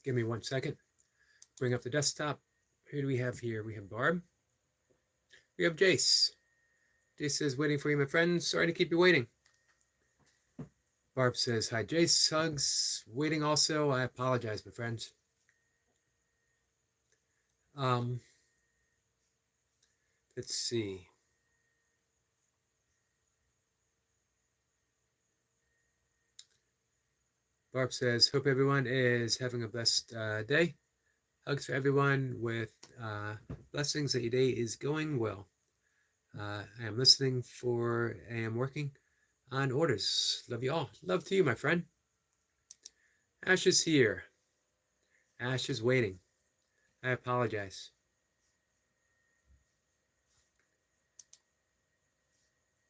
Give me 1 second. Bring up the desktop. Who do we have here? We have Barb. We have Jace. Jace says, waiting for you, my friend. Sorry to keep you waiting. Barb says, hi, Jace. Hugs. Waiting also. I apologize, my friends. Let's see. Barb says, hope everyone is having a blessed day. Hugs for everyone with blessings that your day is going well. I am listening I am working on orders. Love you all. Love to you, my friend. Ash is here. Ash is waiting. I apologize.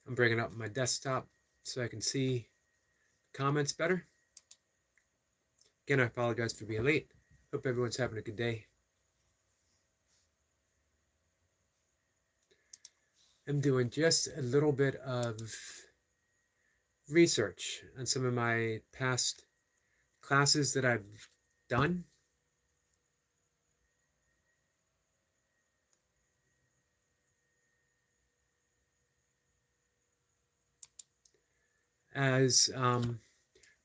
I'm bringing up my desktop so I can see comments better. Again, I apologize for being late. Hope everyone's having a good day. I'm doing just a little bit of research on some of my past classes that I've done. As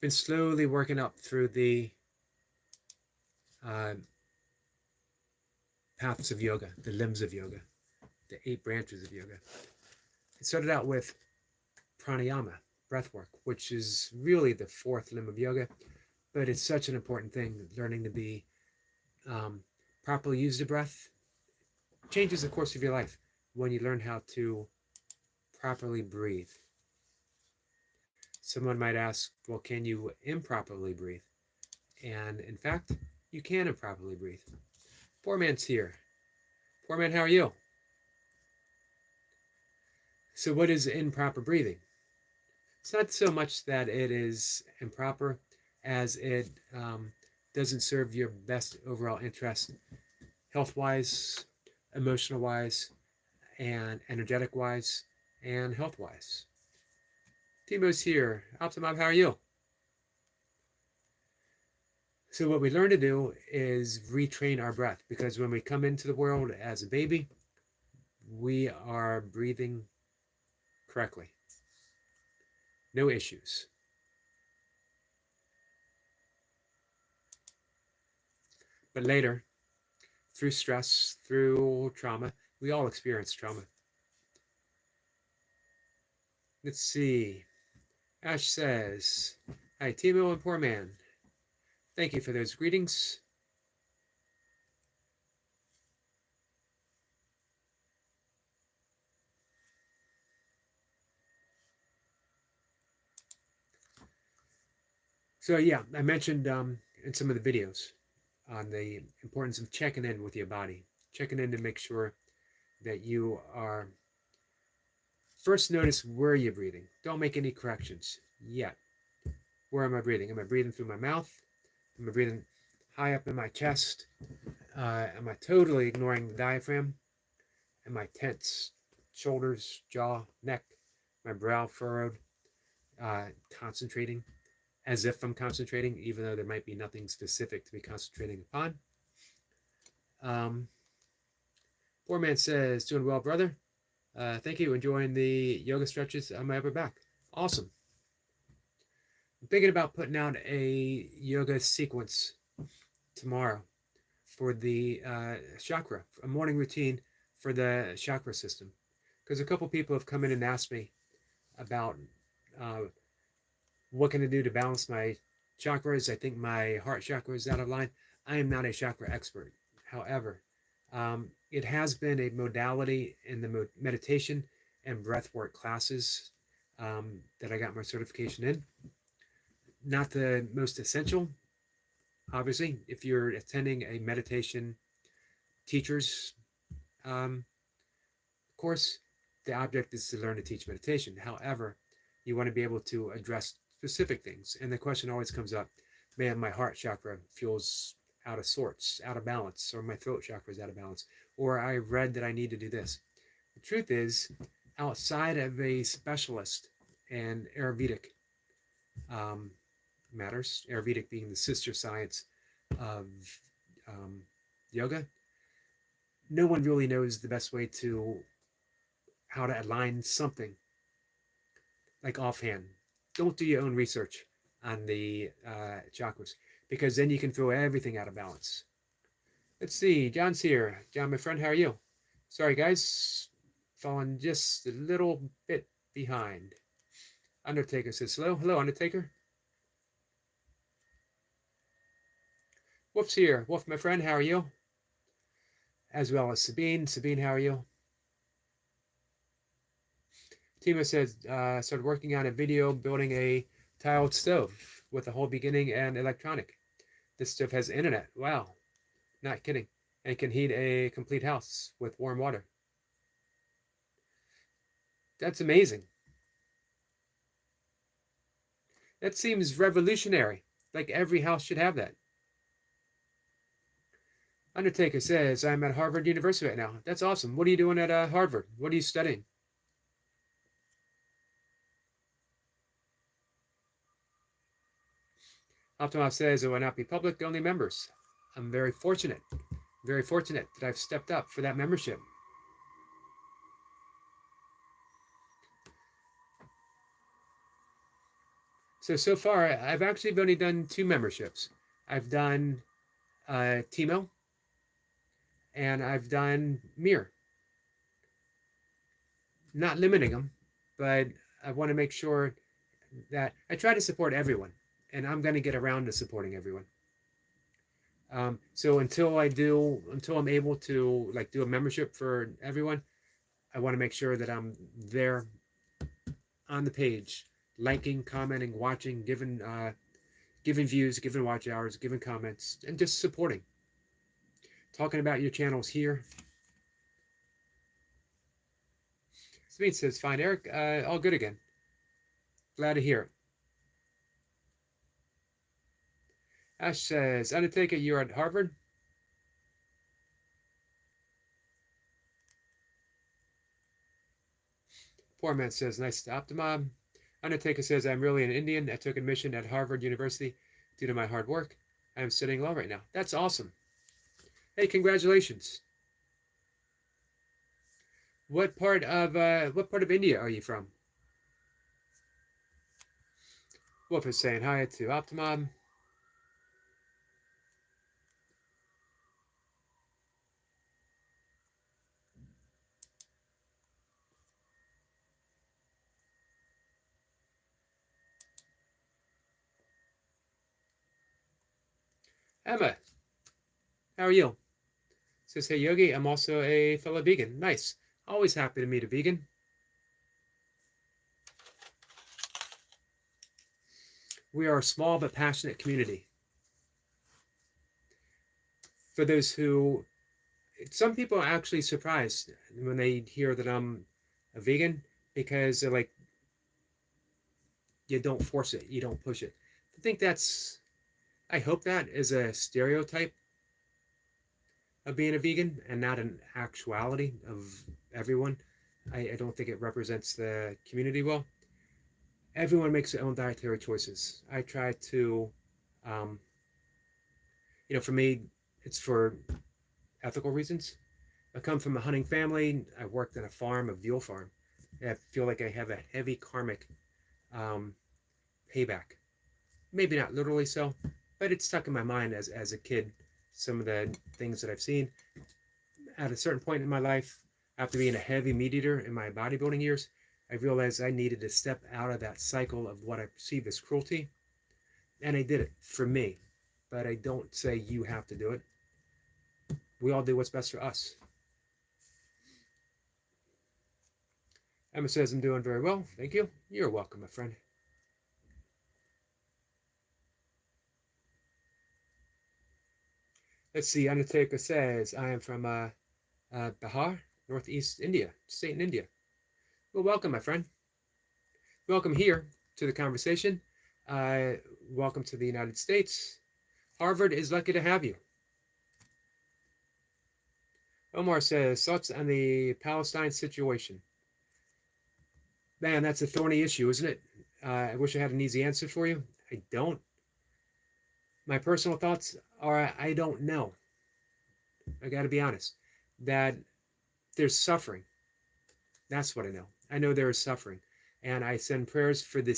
been slowly working up through the paths of yoga, the limbs of yoga, the 8 branches of yoga. It started out with pranayama, breath work, which is really the 4th limb of yoga, but it's such an important thing. Learning to be properly use the breath changes the course of your life when you learn how to properly breathe. Someone might ask, well, can you improperly breathe? And in fact, you can improperly breathe. Poor man's here. Poor man, how are you? So what is improper breathing? It's not so much that it is improper as it doesn't serve your best overall interest, health-wise, emotional-wise, and energetic-wise, and health-wise. Timo's here. Optimum, how are you? So what we learn to do is retrain our breath, because when we come into the world as a baby, we are breathing correctly. No issues. But later, through stress, through trauma, we all experience trauma. Let's see. Ash says, hi, Timo and Poor Man. Thank you for those greetings. So yeah, I mentioned in some of the videos on the importance of checking in with your body, checking in to make sure that you are, first notice where you're breathing. Don't make any corrections yet. Where am I breathing? Am I breathing through my mouth? Am I breathing high up in my chest? Am I totally ignoring the diaphragm? Am I tense? Shoulders, jaw, neck, my brow furrowed, concentrating as if I'm concentrating, even though there might be nothing specific to be concentrating upon. Poor man says, doing well, brother. Thank you. Enjoying the yoga stretches on my upper back. Awesome. I'm thinking about putting out a yoga sequence tomorrow for the chakra, a morning routine for the chakra system. Because a couple people have come in and asked me about what can I do to balance my chakras. I think my heart chakra is out of line. I am not a chakra expert. However, it has been a modality in the meditation and breathwork classes that I got my certification in. Not the most essential, obviously. If you're attending a meditation teacher's course, the object is to learn to teach meditation. However, you want to be able to address specific things. And the question always comes up, man, my heart chakra feels out of sorts, out of balance, or my throat chakra is out of balance, or I read that I need to do this. The truth is, outside of a specialist and Ayurvedic matters, Ayurvedic being the sister science of yoga, no one really knows the best way to how to align something like offhand. Don't do your own research on the chakras, because then you can throw everything out of balance. Let's see, John's here. John, my friend, how are you? Sorry, guys, falling just a little bit behind. Undertaker says hello. Hello, Undertaker. Wolf's here. Wolf, my friend, how are you? As well as Sabine. Sabine, how are you? Tima says, started working on a video building a tiled stove with a whole beginning and electronic. This stove has internet. Wow. Not kidding. And can heat a complete house with warm water. That's amazing. That seems revolutionary. Like every house should have that. Undertaker says, I'm at Harvard University right now. That's awesome. What are you doing at Harvard? What are you studying? Optimal says it will not be public, only members. I'm very fortunate that I've stepped up for that membership. So far, I've actually only done 2 memberships. I've done Timo, and I've done Mir. Not limiting them, but I want to make sure that I try to support everyone, and I'm going to get around to supporting everyone. So until I'm able to like do a membership for everyone, I want to make sure that I'm there on the page, liking, commenting, watching, giving views, giving watch hours, giving comments, and just supporting. Talking about your channels here. Sabine says, fine, Eric, all good again. Glad to hear it. Ash says, Undertaker, you're at Harvard? Poor man says, nice to Optima. Undertaker says, I'm really an Indian. I took admission at Harvard University due to my hard work. I am studying law right now. That's awesome. Hey, congratulations. What part of India are you from? Wolf is saying hi to Optimum. Emma, how are you? Says, hey Yogi, I'm also a fellow vegan. Nice. Always happy to meet a vegan. We are a small but passionate community. For those who, some people are actually surprised when they hear that I'm a vegan, because they're like, you don't force it, you don't push it. I hope that is a stereotype of being a vegan and not an actuality of everyone. I don't think it represents the community well. Everyone makes their own dietary choices. I try to, for me, it's for ethical reasons. I come from a hunting family. I worked on a farm, a veal farm. I feel like I have a heavy karmic payback. Maybe not literally so, but it's stuck in my mind as a kid. Some of the things that I've seen at a certain point in my life, after being a heavy meat eater in my bodybuilding years, I realized I needed to step out of that cycle of what I perceive as cruelty. And I did it for me. But I don't say you have to do it. We all do what's best for us. Emma says, I'm doing very well. Thank you. You're welcome, my friend. Let's see. Undertaker says, I am from Bihar, Northeast India, state in India. Well, welcome, my friend. Welcome here to the conversation. Welcome to the United States. Harvard is lucky to have you. Omar says, thoughts on the Palestine situation? Man, that's a thorny issue, isn't it? I wish I had an easy answer for you. I don't. My personal thoughts are I don't know. I got to be honest. That there's suffering. That's what I know. I know there is suffering. And I send prayers for the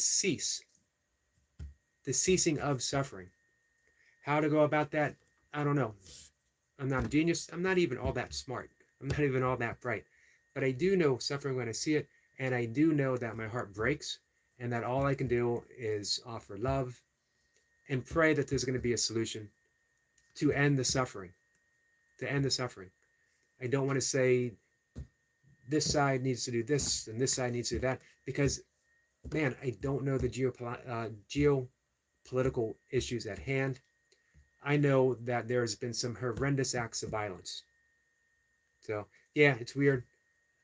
ceasing of suffering. How to go about that, I don't know. I'm not a genius. I'm not even all that smart. I'm not even all that bright. But I do know suffering when I see it. And I do know that my heart breaks and that all I can do is offer love and pray that there's going to be a solution to end the suffering. To end the suffering. I don't want to say this side needs to do this and this side needs to do that because, man, I don't know the geopolitical issues at hand. I know that there's been some horrendous acts of violence. So, yeah, it's weird.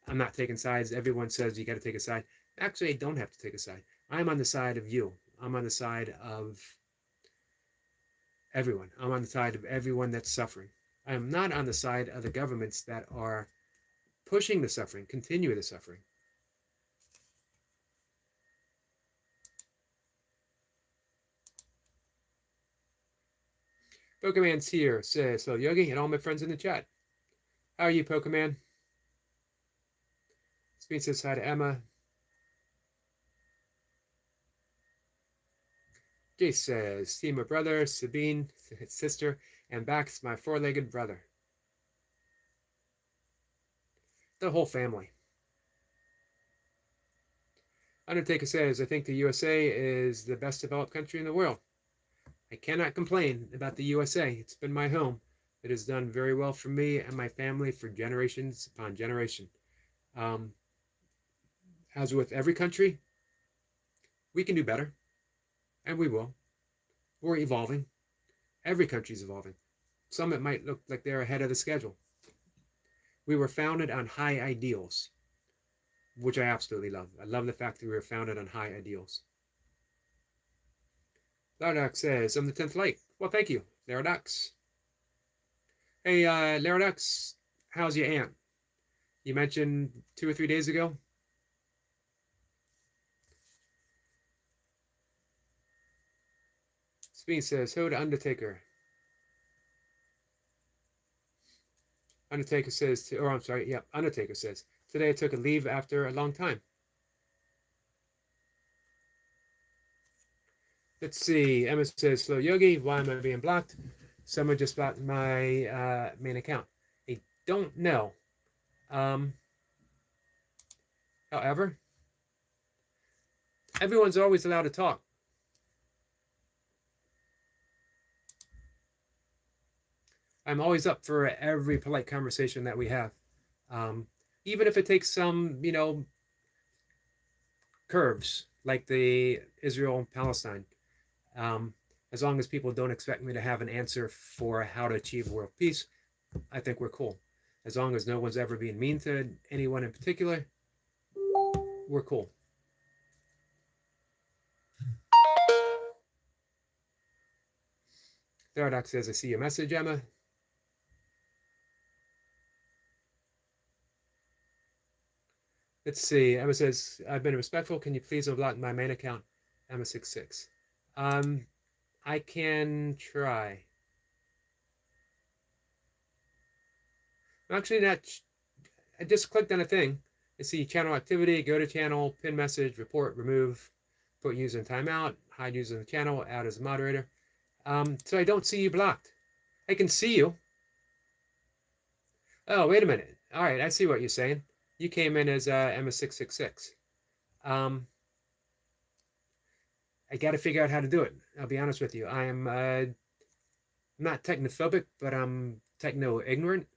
I'm not taking sides. Everyone says you got to take a side. Actually, I don't have to take a side. I'm on the side of you. I'm on the side of everyone. I'm on the side of everyone that's suffering. I am not on the side of the governments that are pushing the suffering, continue the suffering. Pokemon's here, says, so Yogi and all my friends in the chat. How are you, Pokemon? Speed says hi to Emma. Jace says, see my brother, Sabine, his sister, and Bax, my four-legged brother. The whole family. Undertaker says, I think the USA is the best developed country in the world. I cannot complain about the USA. It's been my home. It has done very well for me and my family for generations upon generation. As with every country, we can do better, and we will. We're evolving. Every country's evolving. Some it might look like they're ahead of the schedule. We were founded on high ideals, which I absolutely love. I love the fact that we were founded on high ideals. Laradox says, I'm the 10th like. Well, thank you, Laradox. Hey, Laradox, how's your aunt? You mentioned 2 or 3 days ago. Speed says, ho to Undertaker. Undertaker says, Undertaker says, today I took a leave after a long time. Let's see. Emma says, Slow Yogi, why am I being blocked? Someone just blocked my main account. I don't know. However, everyone's always allowed to talk. I'm always up for every polite conversation that we have. Even if it takes some, curves, like the Israel-Palestine. As long as people don't expect me to have an answer for how to achieve world peace, I think we're cool. As long as no one's ever being mean to anyone in particular, we're cool. Theradox says, I see your message, Emma. Let's see. Emma says, I've been respectful. Can you please unblock my main account, Emma66? I can try. Actually, I just clicked on a thing. I see channel activity, go to channel, pin message, report, remove, put user in timeout, hide user in the channel, add as a moderator. So I don't see you blocked. I can see you. Oh, wait a minute. All right, I see what you're saying. You came in as Emma666. I got to figure out how to do it. I'll be honest with you. I am not technophobic, but I'm techno-ignorant.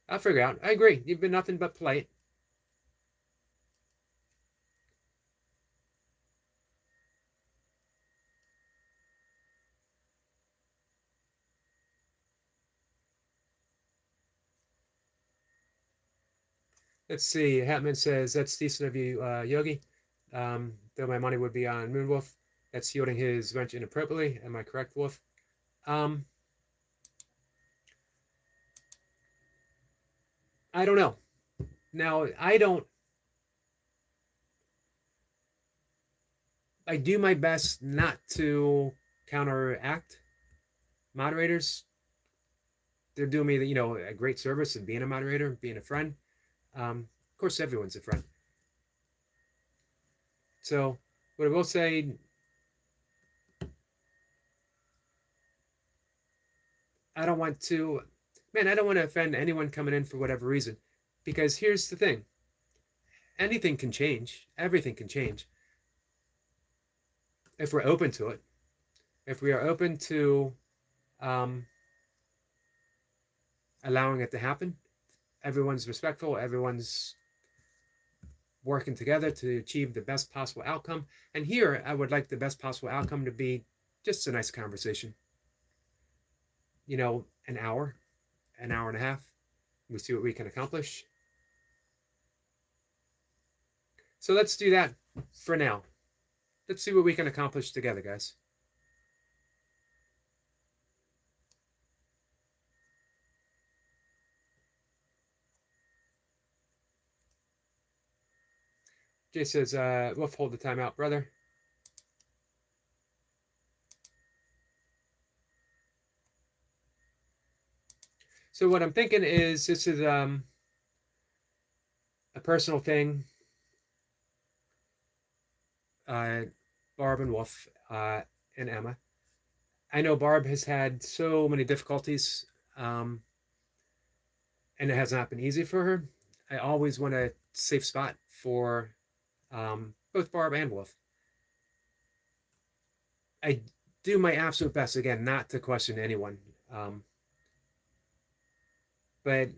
I'll figure out. I agree. You've been nothing but polite. Let's see. Hatman says, that's decent of you, Yogi. Though my money would be on Moonwolf. That's yielding his wrench inappropriately. Am I correct, Wolf? I don't know. Now, I don't. I do my best not to counteract moderators. They're doing me, a great service of being a moderator, being a friend. Of course, everyone's a friend. So, what I will say, I don't want to offend anyone coming in for whatever reason, because here's the thing: anything can change, everything can change if we're open to it. If we are open to allowing it to happen, everyone's respectful, everyone's working together to achieve the best possible outcome. And here, I would like the best possible outcome to be just a nice conversation. An hour and a half. We see what we can accomplish. So let's do that for now. Let's see what we can accomplish together, guys. Jay says, Wolf, hold the timeout, brother. So what I'm thinking is this is a personal thing. Barb and Wolf and Emma. I know Barb has had so many difficulties, and it has not been easy for her. I always want a safe spot for both Barb and Wolf. I do my absolute best, again, not to question anyone. But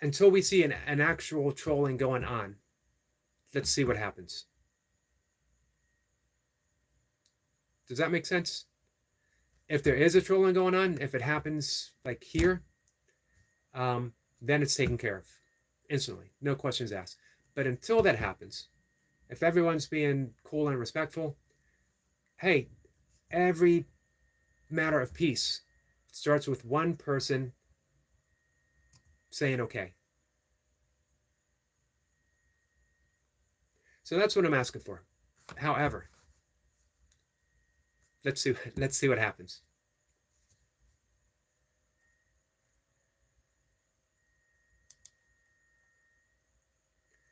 until we see an actual trolling going on, let's see what happens. Does that make sense? If there is a trolling going on, if it happens like here, then it's taken care of instantly, no questions asked. But until that happens, if everyone's being cool and respectful, hey, every matter of peace starts with one person saying okay. So that's what I'm asking for. However, let's see what happens.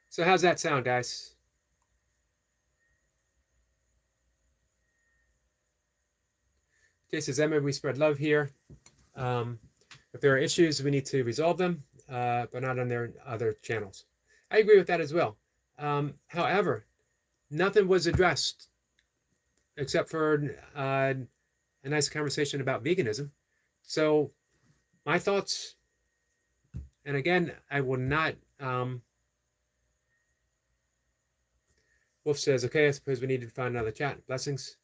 So how's that sound, guys? Jay says, Emma, we spread love here. If there are issues, we need to resolve them, but not on their other channels. I agree with that as well. However, nothing was addressed except for a nice conversation about veganism. So my thoughts, and again, I will not... Wolf says, okay, I suppose we need to find another chat. Blessings.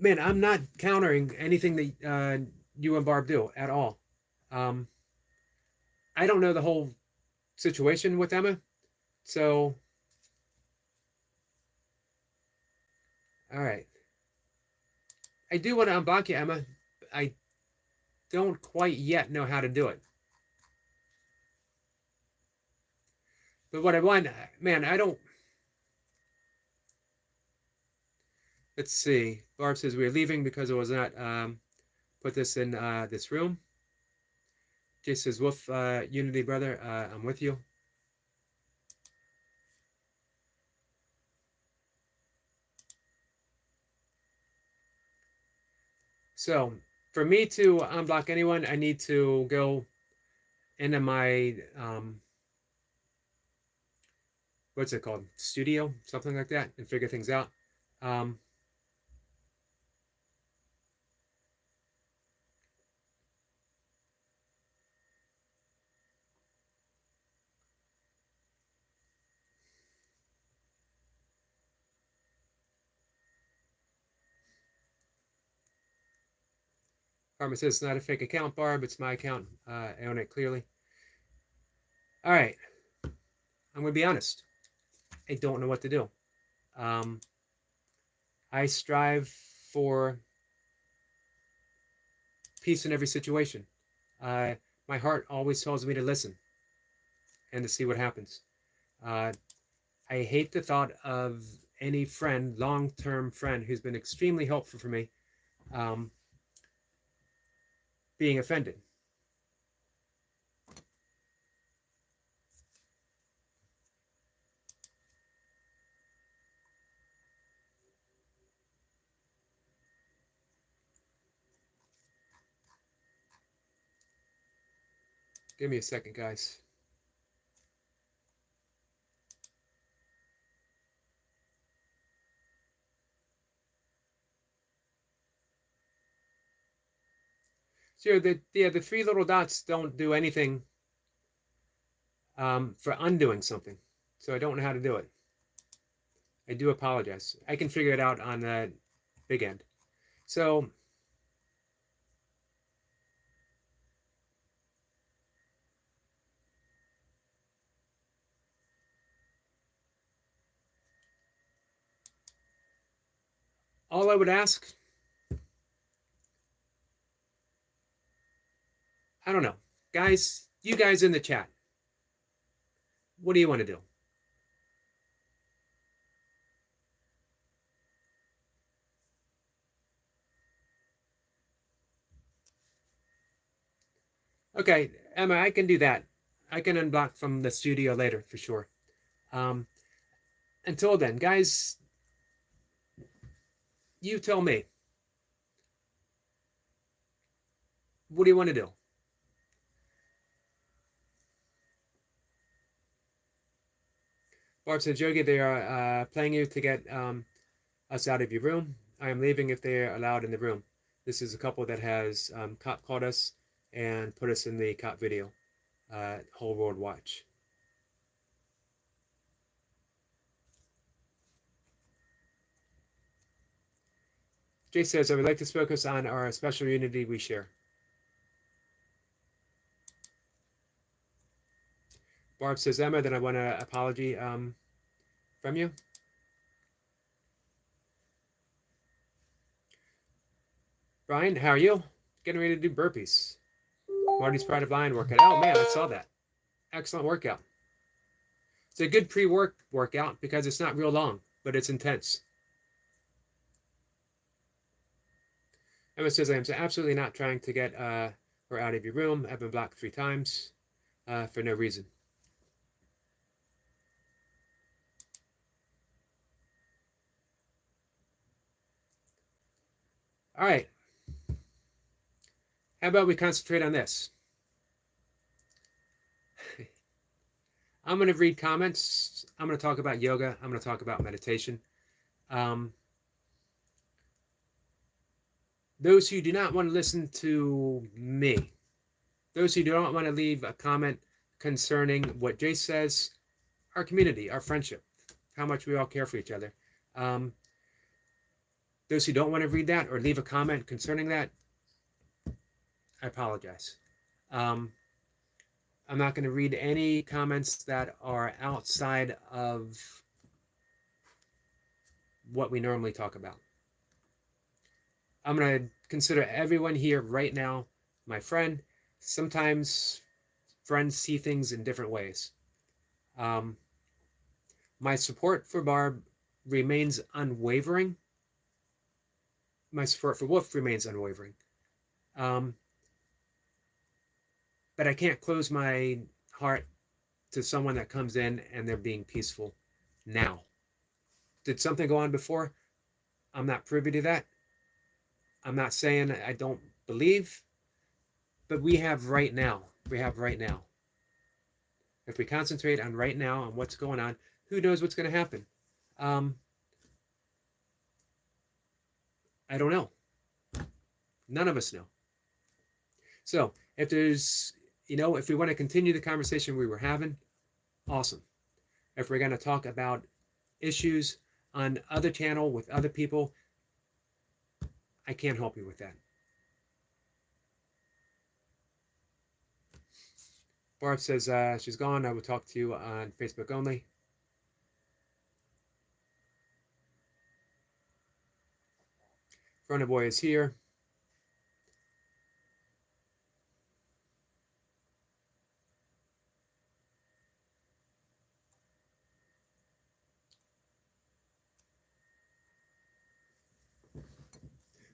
Man, I'm not countering anything that you and Barb do at all. I don't know the whole situation with Emma, so... All right. I do want to unblock you, Emma. I don't quite yet know how to do it. But what I want, man, I don't... Let's see. Barb says we're leaving because it was not put this in this room. Jay says, Wolf, Unity, brother, I'm with you. So for me to unblock anyone, I need to go into my, what's it called? Studio, something like that, and figure things out. Karma says it's not a fake account, Barb. It's my account. I own it clearly. All right. I'm going to be honest. I don't know what to do. I strive for peace in every situation. My heart always tells me to listen. and to see what happens. I hate the thought of any friend, long-term friend, who's been extremely helpful for me, being offended. Give me a second, guys. So the three little dots don't do anything for undoing something. So I don't know how to do it. I do apologize. I can figure it out on the big end. So all I would ask, I don't know, guys, you guys in the chat, what do you want to do? Okay, Emma, I can do that. I can unblock from the studio later for sure. Until then, guys, you tell me. What do you want to do? Barb said, Yogi, they are playing you to get us out of your room. I am leaving if they are allowed in the room. This is a couple that has caught us and put us in the cop video. Whole world watch. Jay says, I would like to focus on our special unity we share. Barb says, Emma, then I want an apology from you. Brian, how are you? Getting ready to do burpees. Marty's Pride of Lion workout. Oh man, I saw that. Excellent workout. It's a good workout because it's not real long, but it's intense. Emma says, I am absolutely not trying to get her out of your room. I've been blocked 3 times for no reason. All right. How about we concentrate on this? I'm going to read comments. I'm going to talk about yoga. I'm going to talk about meditation. Those who do not want to listen to me, those who do not want to leave a comment concerning what Jay says, our community, our friendship, how much we all care for each other. Those who don't want to read that or leave a comment concerning that, I apologize. I'm not going to read any comments that are outside of what we normally talk about. I'm going to consider everyone here right now my friend. Sometimes friends see things in different ways. My support for Barb remains unwavering. My support for Wolf remains unwavering. But I can't close my heart to someone that comes in and they're being peaceful now. Did something go on before? I'm not privy to that. I'm not saying I don't believe, but we have right now. We have right now. If we concentrate on right now and what's going on, who knows what's going to happen? I don't know. None of us know. So if there's, if we want to continue the conversation we were having, awesome. If we're going to talk about issues on other channel with other people, I can't help you with that. Barb says she's gone. I will talk to you on Facebook only. Front Boy is here.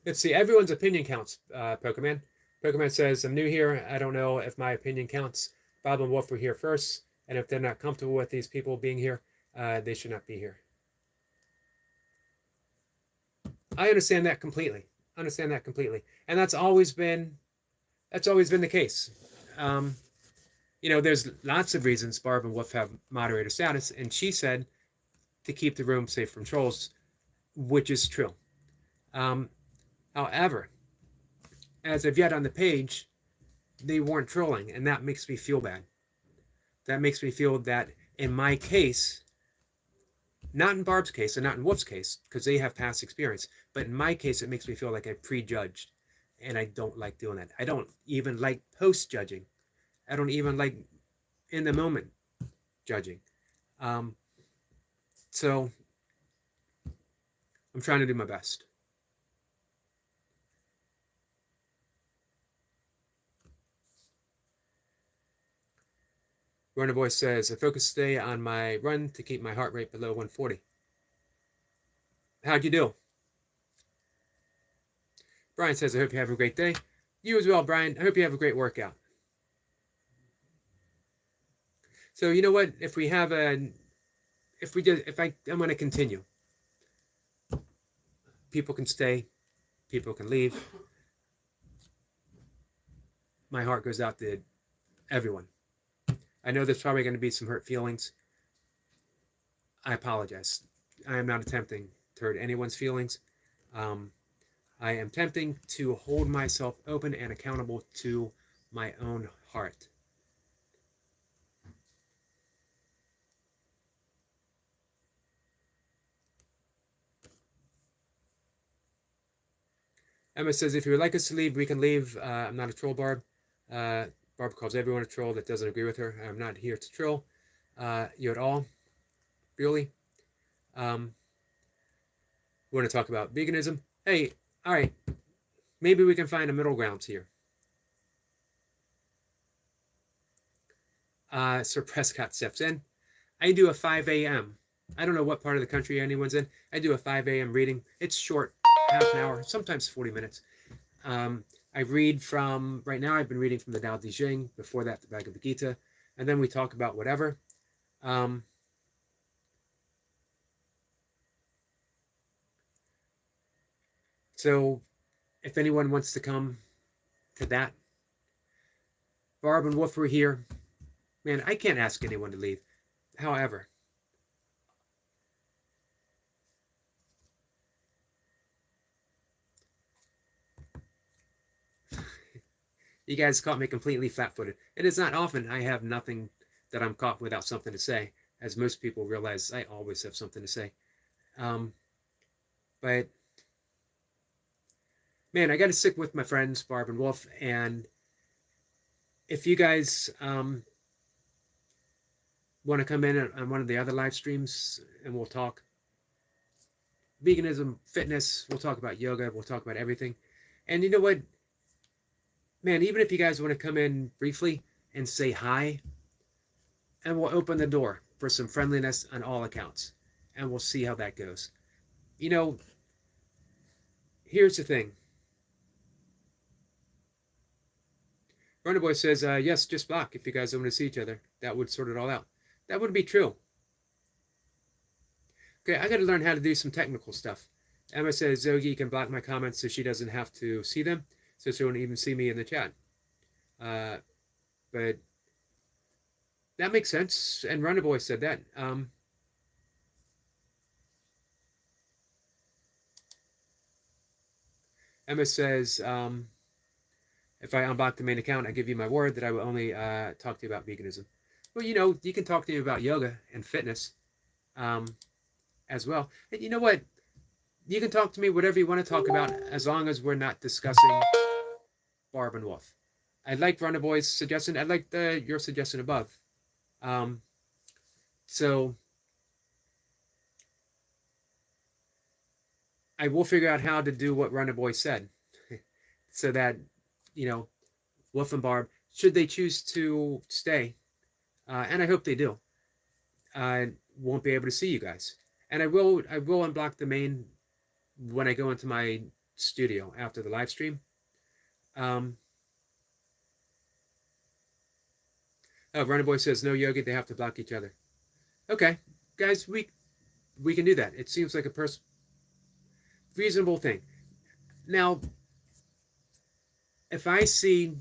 Let's see. Everyone's opinion counts, Pokemon. Pokemon says, I'm new here. I don't know if my opinion counts. Bob and Wolf were here first. And if they're not comfortable with these people being here, they should not be here. I understand that completely. And that's always been the case. There's lots of reasons Barb and Wolf have moderator status, and she said to keep the room safe from trolls, which is true. However, as of yet on the page, they weren't trolling, and that makes me feel bad. That makes me feel that in my case, not in Barb's case and not in Wolf's case, because they have past experience, but in my case, it makes me feel like I prejudged, and I don't like doing that. I don't even like post-judging. I don't even like in the moment judging. So I'm trying to do my best. Runner Boy says, I focus today on my run to keep my heart rate below 140. How'd you do? Brian says, I hope you have a great day. You as well, Brian. I hope you have a great workout. So you know what? I'm going to continue. People can stay. People can leave. My heart goes out to everyone. I know there's probably going to be some hurt feelings. I apologize. I am not attempting to hurt anyone's feelings. I am attempting to hold myself open and accountable to my own heart. Emma says, if you would like us to leave, we can leave. I'm not a troll, Barb. Barb calls everyone a troll that doesn't agree with her. I'm not here to troll you at all, really. We want to talk about veganism. Hey, all right, maybe we can find a middle ground here. Sir Prescott steps in. I do a 5 a.m. I don't know what part of the country anyone's in. I do a 5 a.m. reading. It's short, half an hour, sometimes 40 minutes. I read from, right now I've been reading from the Tao Te Ching, before that the Bhagavad Gita, and then we talk about whatever. So if anyone wants to come to that, Barb and Wolf were here. Man, I can't ask anyone to leave. However, you guys caught me completely flat-footed. It is not often I have nothing that I'm caught without something to say. As most people realize, I always have something to say. But, man, I got to stick with my friends, Barb and Wolf. And if you guys want to come in on one of the other live streams and we'll talk veganism, fitness, we'll talk about yoga, we'll talk about everything. And you know what? Man, even if you guys want to come in briefly and say hi, and we'll open the door for some friendliness on all accounts, and we'll see how that goes. You know, here's the thing. Runner Boy says, yes, just block if you guys don't want to see each other. That would sort it all out. That would be true. Okay, I got to learn how to do some technical stuff. Emma says, Zogi can block my comments so she doesn't have to see them. So she won't even see me in the chat. But that makes sense. And Runner Boy said that. Emma says, if I unblock the main account, I give you my word that I will only talk to you about veganism. Well, you know, you can talk to you about yoga and fitness as well. And you know what? You can talk to me whatever you want to talk about as long as we're not discussing Barb and Wolf. I like Runner Boy's suggestion. I like your suggestion above. So I will figure out how to do what Runner Boy said so that, you know, Wolf and Barb, should they choose to stay, and I hope they do, won't be able to see you guys. And I will unblock the main when I go into my studio after the live stream. Oh, Running Boy says no Yogi, they have to block each other. Okay, guys, we can do that. It seems like a reasonable thing. Now, if I see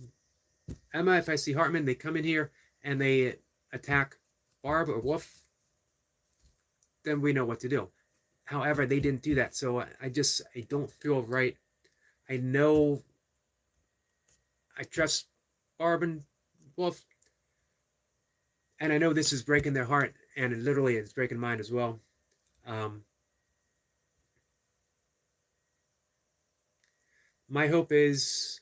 Emma, if I see Hartman, they come in here and they attack Barb or Wolf, then we know what to do. However, they didn't do that, so I don't feel right. I know I trust Barb and Wolf, and I know this is breaking their heart, and it literally is breaking mine as well. My hope is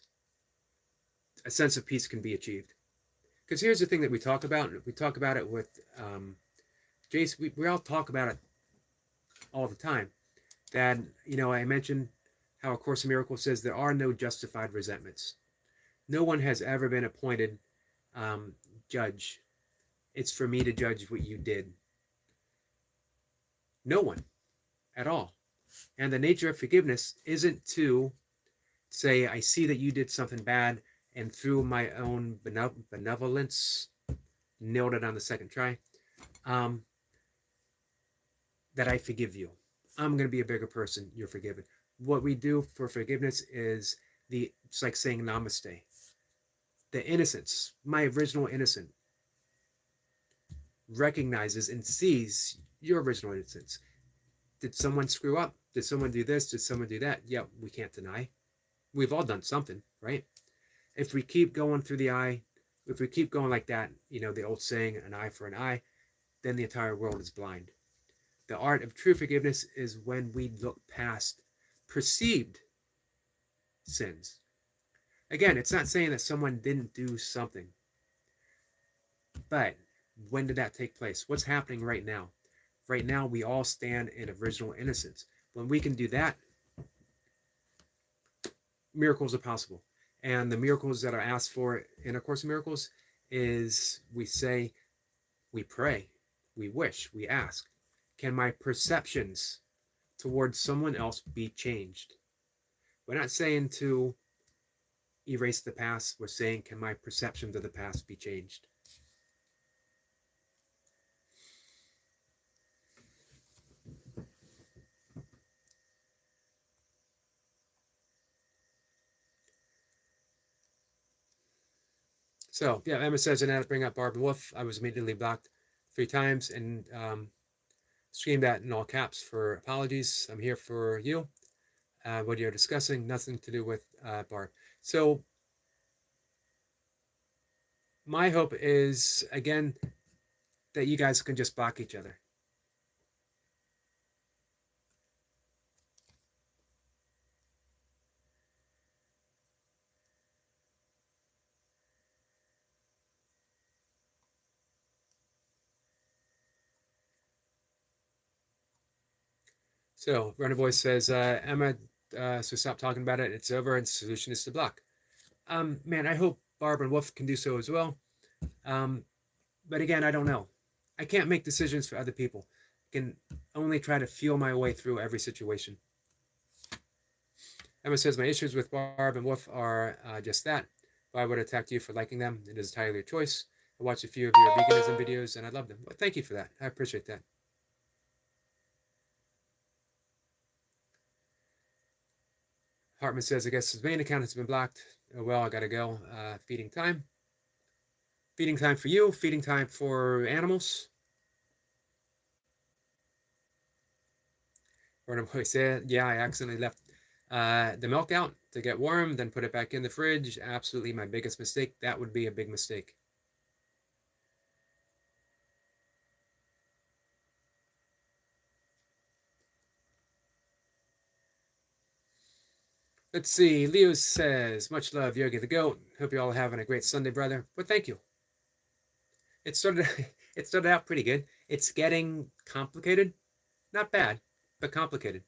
a sense of peace can be achieved. Because here's the thing that we talk about. We talk about it with Jace. We all talk about it all the time. That, I mentioned how A Course in Miracles says there are no justified resentments. No one has ever been appointed judge. It's for me to judge what you did. No one at all. And the nature of forgiveness isn't to say, I see that you did something bad, and through my own benevolence, nailed it on the second try, that I forgive you. I'm going to be a bigger person. You're forgiven. What we do for forgiveness is it's like saying namaste. The innocence, my original innocence, recognizes and sees your original innocence. Did someone screw up? Did someone do this? Did someone do that? Yeah, we can't deny. We've all done something, right? If we keep going through the eye, if we keep going like that, the old saying, an eye for an eye, then the entire world is blind. The art of true forgiveness is when we look past perceived sins. Again, it's not saying that someone didn't do something, but when did that take place? What's happening right now? Right now, we all stand in original innocence. When we can do that, miracles are possible. And the miracles that are asked for in A Course in Miracles is we say, we pray, we wish, we ask, can my perceptions towards someone else be changed? We're not saying to erase the past. We're saying, can my perceptions of the past be changed? So, yeah, Emma says, and I had to bring up Barb and Wolf. I was immediately blocked 3 times and screamed that in all caps for apologies. I'm here for you. What you're discussing, nothing to do with Barb. So, my hope is, again, that you guys can just block each other. So, Runner Boy says, Emma, so stop talking about it. It's over, and the solution is to block. Man, I hope Barb and Wolf can do so as well. But again, I don't know. I can't make decisions for other people. I can only try to feel my way through every situation. Emma says, my issues with Barb and Wolf are just that. Why would I attack you for liking them? It is entirely your choice. I watched a few of your veganism videos, and I love them. Well, thank you for that. I appreciate that. Hartman says, I guess his main account has been blocked. Oh, well, I gotta go. Feeding time. Feeding time for you. Feeding time for animals. Runner Boy said, yeah, I accidentally left the milk out to get warm, then put it back in the fridge. Absolutely my biggest mistake. That would be a big mistake. Let's see. Leo says, much love, Yogi the Goat. Hope you're all having a great Sunday, brother. Well, thank you. It started out pretty good. It's getting complicated. Not bad, but complicated.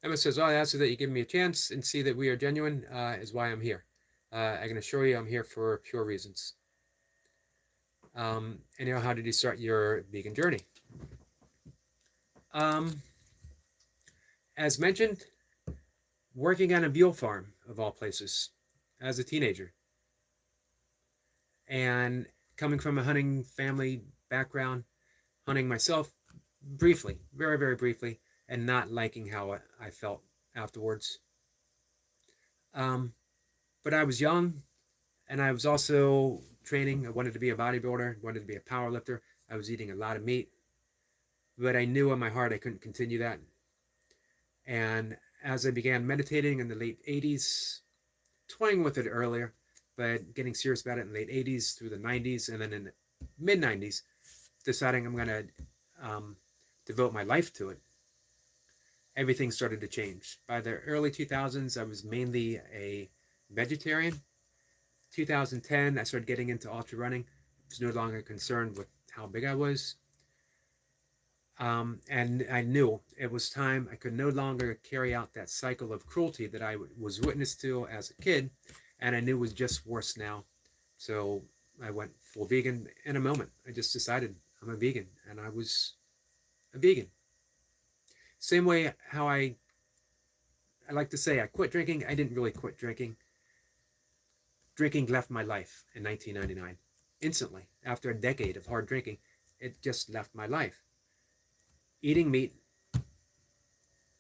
Emma says, "Oh, I ask that you give me a chance and see that we are genuine is why I'm here. I can assure you I'm here for pure reasons." And how did you start your vegan journey? Um, as mentioned, working on a veal farm, of all places, as a teenager. And coming from a hunting family background, hunting myself briefly, very, very briefly, and not liking how I felt afterwards. But I was young, and I was also training. I wanted to be a bodybuilder, wanted to be a power lifter. I was eating a lot of meat, but I knew in my heart I couldn't continue that. And as I began meditating in the late 80s, toying with it earlier, but getting serious about it in the late 80s through the 90s, and then in the mid 90s, deciding I'm going to devote my life to it, everything started to change. By the early 2000s, I was mainly a vegetarian. 2010, I started getting into ultra running. I was no longer concerned with how big I was. And I knew it was time. I could no longer carry out that cycle of cruelty that I was witness to as a kid, and I knew it was just worse now. So I went full vegan in a moment. I just decided I'm a vegan, and I was a vegan. Same way how I like to say I quit drinking. I didn't really quit drinking. Drinking left my life in 1999. Instantly, after a decade of hard drinking, it just left my life. Eating meat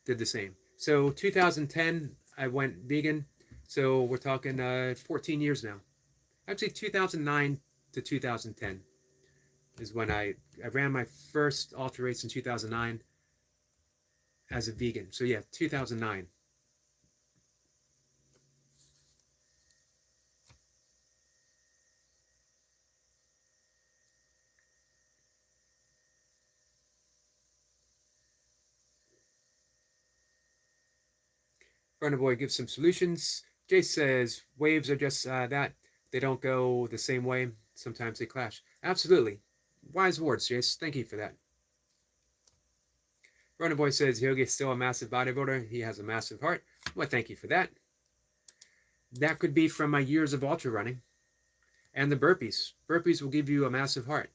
did the same. So 2010, I went vegan. So we're talking 14 years now. Actually, 2009 to 2010 is when I ran my first ultra race in 2009 as a vegan. So yeah, 2009. Runner Boy gives some solutions. Jace says waves are just that. They don't go the same way. Sometimes they clash. Absolutely. Wise words, Jace. Thank you for that. Runner Boy says Yogi is still a massive bodybuilder. He has a massive heart. Well, thank you for that. That could be from my years of ultra running. And the burpees. Burpees will give you a massive heart.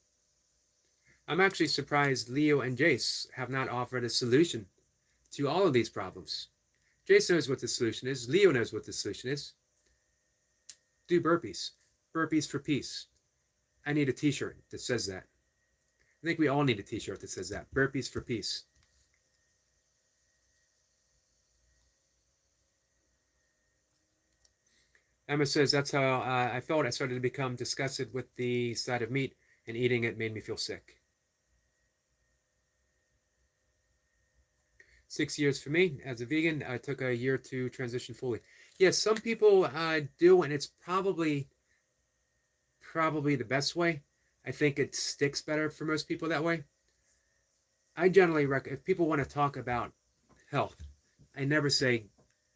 I'm actually surprised Leo and Jace have not offered a solution to all of these problems. Jace knows what the solution is. Leo knows what the solution is. Do burpees. Burpees for peace. I need a t-shirt that says that. I think we all need a t-shirt that says that. Burpees for peace. Emma says, that's how I felt. I started to become disgusted with the sight of meat, and eating it made me feel sick. 6 years for me as a vegan. I took a year to transition fully. Yes, some people do, and it's probably the best way. I think it sticks better for most people that way. I generally recommend, if people want to talk about health, I never say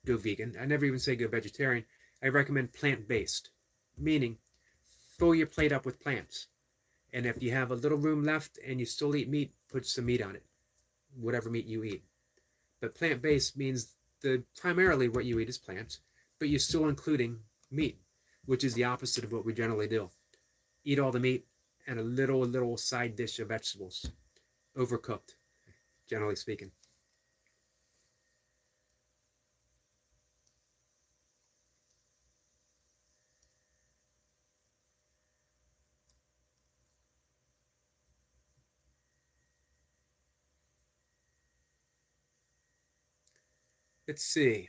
go vegan. I never even say go vegetarian. I recommend plant-based, meaning fill your plate up with plants. And if you have a little room left and you still eat meat, put some meat on it, whatever meat you eat. But plant-based means primarily what you eat is plants, but you're still including meat, which is the opposite of what we generally do. Eat all the meat and a little side dish of vegetables, overcooked, generally speaking. Let's see.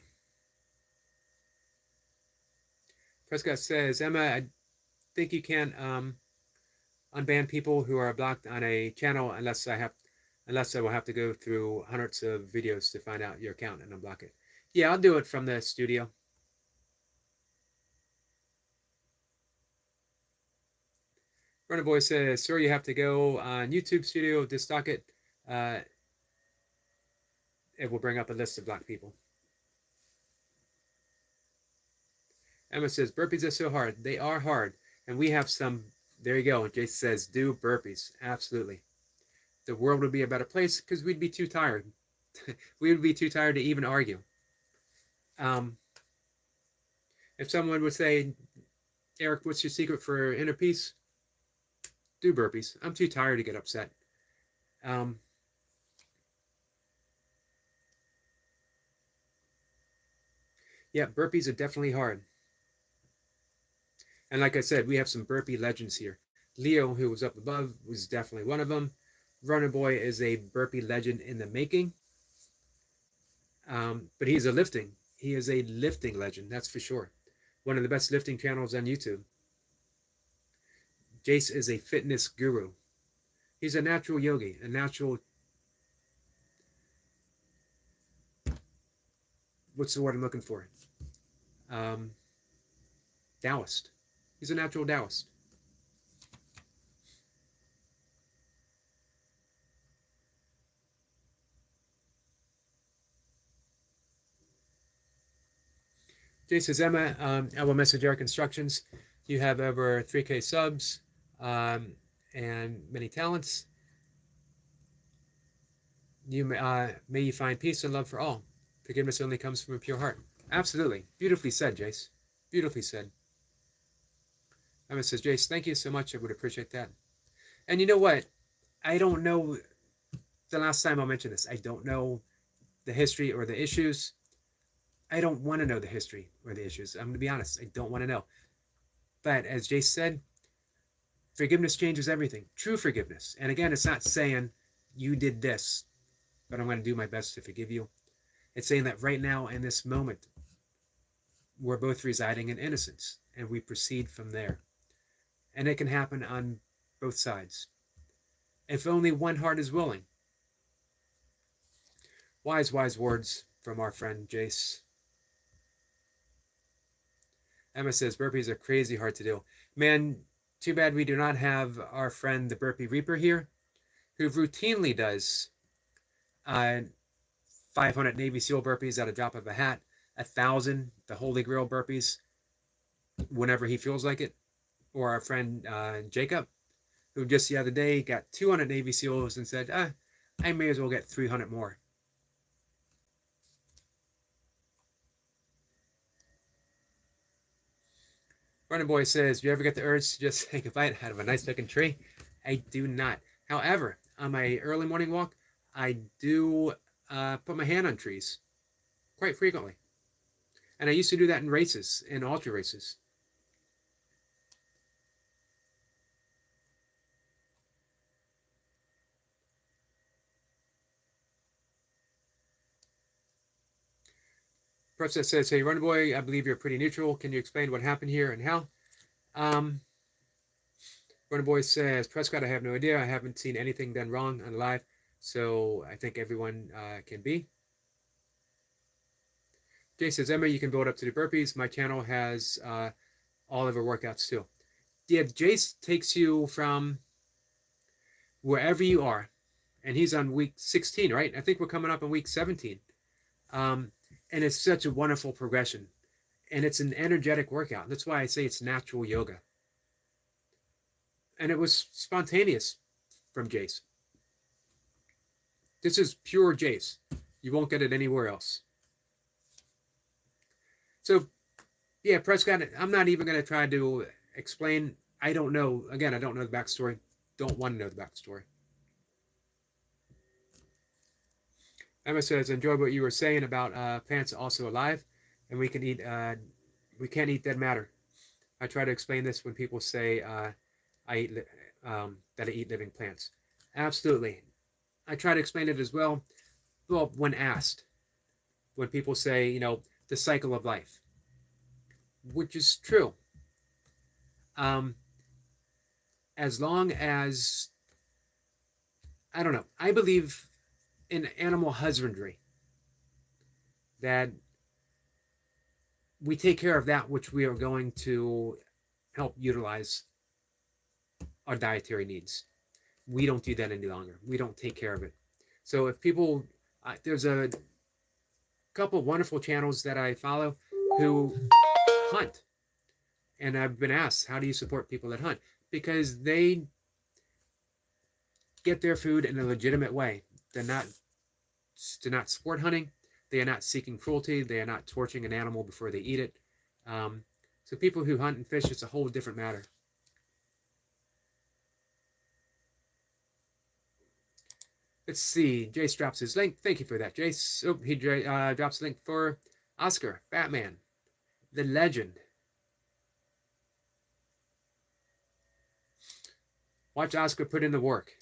Prescott says, Emma, I think you can't unban people who are blocked on a channel unless I will have to go through hundreds of videos to find out your account and unblock it. Yeah, I'll do it from the studio. Runner Boy says, sir, you have to go on YouTube Studio to stock it. It will bring up a list of blocked people. Emma says, burpees are so hard. They are hard. And we have some. There you go. Jason says, do burpees. Absolutely. The world would be a better place because we'd be too tired. We would be too tired to even argue. If someone would say, Eric, what's your secret for inner peace? Do burpees. I'm too tired to get upset. Yeah, burpees are definitely hard. And like I said, we have some burpee legends here. Leo, who was up above, was definitely one of them. Runner Boy is a burpee legend in the making. But he is a lifting legend, that's for sure. One of the best lifting channels on YouTube. Jace is a fitness guru. He's a natural yogi, a natural, what's the word I'm looking for? Taoist. He's a natural Taoist. Jace says, Emma, I will message Eric instructions. You have over 3K subs and many talents. May you find peace and love for all. Forgiveness only comes from a pure heart. Absolutely. Beautifully said, Jace. Beautifully said. Emma says, Jace, thank you so much. I would appreciate that. And you know what? I don't know, the last time I'll mention this, I don't know the history or the issues. I don't want to know the history or the issues. I'm going to be honest. I don't want to know. But as Jace said, forgiveness changes everything. True forgiveness. And again, it's not saying you did this, but I'm going to do my best to forgive you. It's saying that right now in this moment, we're both residing in innocence and we proceed from there. And it can happen on both sides. If only one heart is willing. Wise words from our friend Jace. Emma says, burpees are crazy hard to do. Man, too bad we do not have our friend the Burpee Reaper here, who routinely does 500 Navy SEAL burpees at a drop of a hat, 1,000 the Holy Grail burpees whenever he feels like it. Or our friend Jacob, who just the other day got 200 Navy SEALs and said, I may as well get 300 more. Running Boy says, do you ever get the urge to just take a bite out of a nice looking tree? I do not. However, on my early morning walk, I do put my hand on trees quite frequently. And I used to do that in races, in ultra races. Princess says, hey, Running Boy, I believe you're pretty neutral. Can you explain what happened here and how? Running Boy says, Prescott, I have no idea. I haven't seen anything done wrong on live, so I think everyone can be. Jay says, Emma, you can build up to the burpees. My channel has all of her workouts too. Yeah, Jace takes you from wherever you are, and he's on week 16, right? I think we're coming up on week 17. And it's such a wonderful progression. And it's an energetic workout. That's why I say it's natural yoga. And it was spontaneous from Jace. This is pure Jace. You won't get it anywhere else. So, yeah, Prescott, I'm not even going to try to explain. I don't know. Again, I don't know the backstory. Don't want to know the backstory. Emma says, enjoy what you were saying about plants also alive, and we can eat. We can't eat dead matter. I try to explain this when people say that I eat living plants. Absolutely, I try to explain it as well. Well, when asked, when people say, you know, the cycle of life, which is true. As long as I don't know, I believe in animal husbandry, that we take care of that which we are going to help utilize our dietary needs. We don't do that any longer. We don't take care of it. So if people, there's a couple of wonderful channels that I follow who hunt. And I've been asked, how do you support people that hunt? Because they get their food in a legitimate way. They're not do not support hunting. They are not seeking cruelty. They are not torturing an animal before they eat it. So people who hunt and fish, it's a whole different matter. Let's see. Jace drops his link. Thank you for that, Jace. Oh, he drops a link for Oscar, Batman, the legend. Watch Oscar put in the work.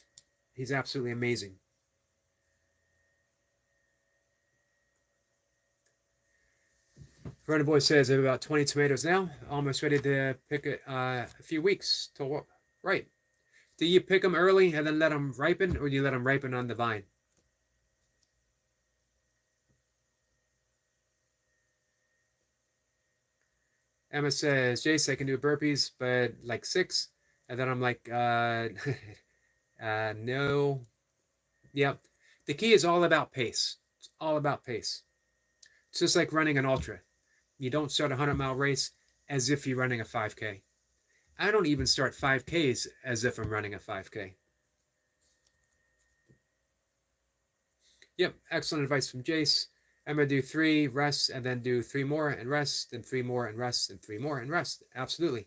He's absolutely amazing. Vernon Boy says, I have about 20 tomatoes now. Almost ready to pick it a few weeks till right. Do you pick them early and then let them ripen, or do you let them ripen on the vine? Emma says, Jace, I can do burpees, but like 6. And then I'm like, no. Yep. The key is all about pace. It's all about pace. It's just like running an ultra. You don't start a 100-mile race as if you're running a 5K. I don't even start 5Ks as if I'm running a 5K. Yep, excellent advice from Jace. I'm going to do 3, rest, and then do 3 more and rest, and 3 more and rest, and 3 more and rest. Absolutely.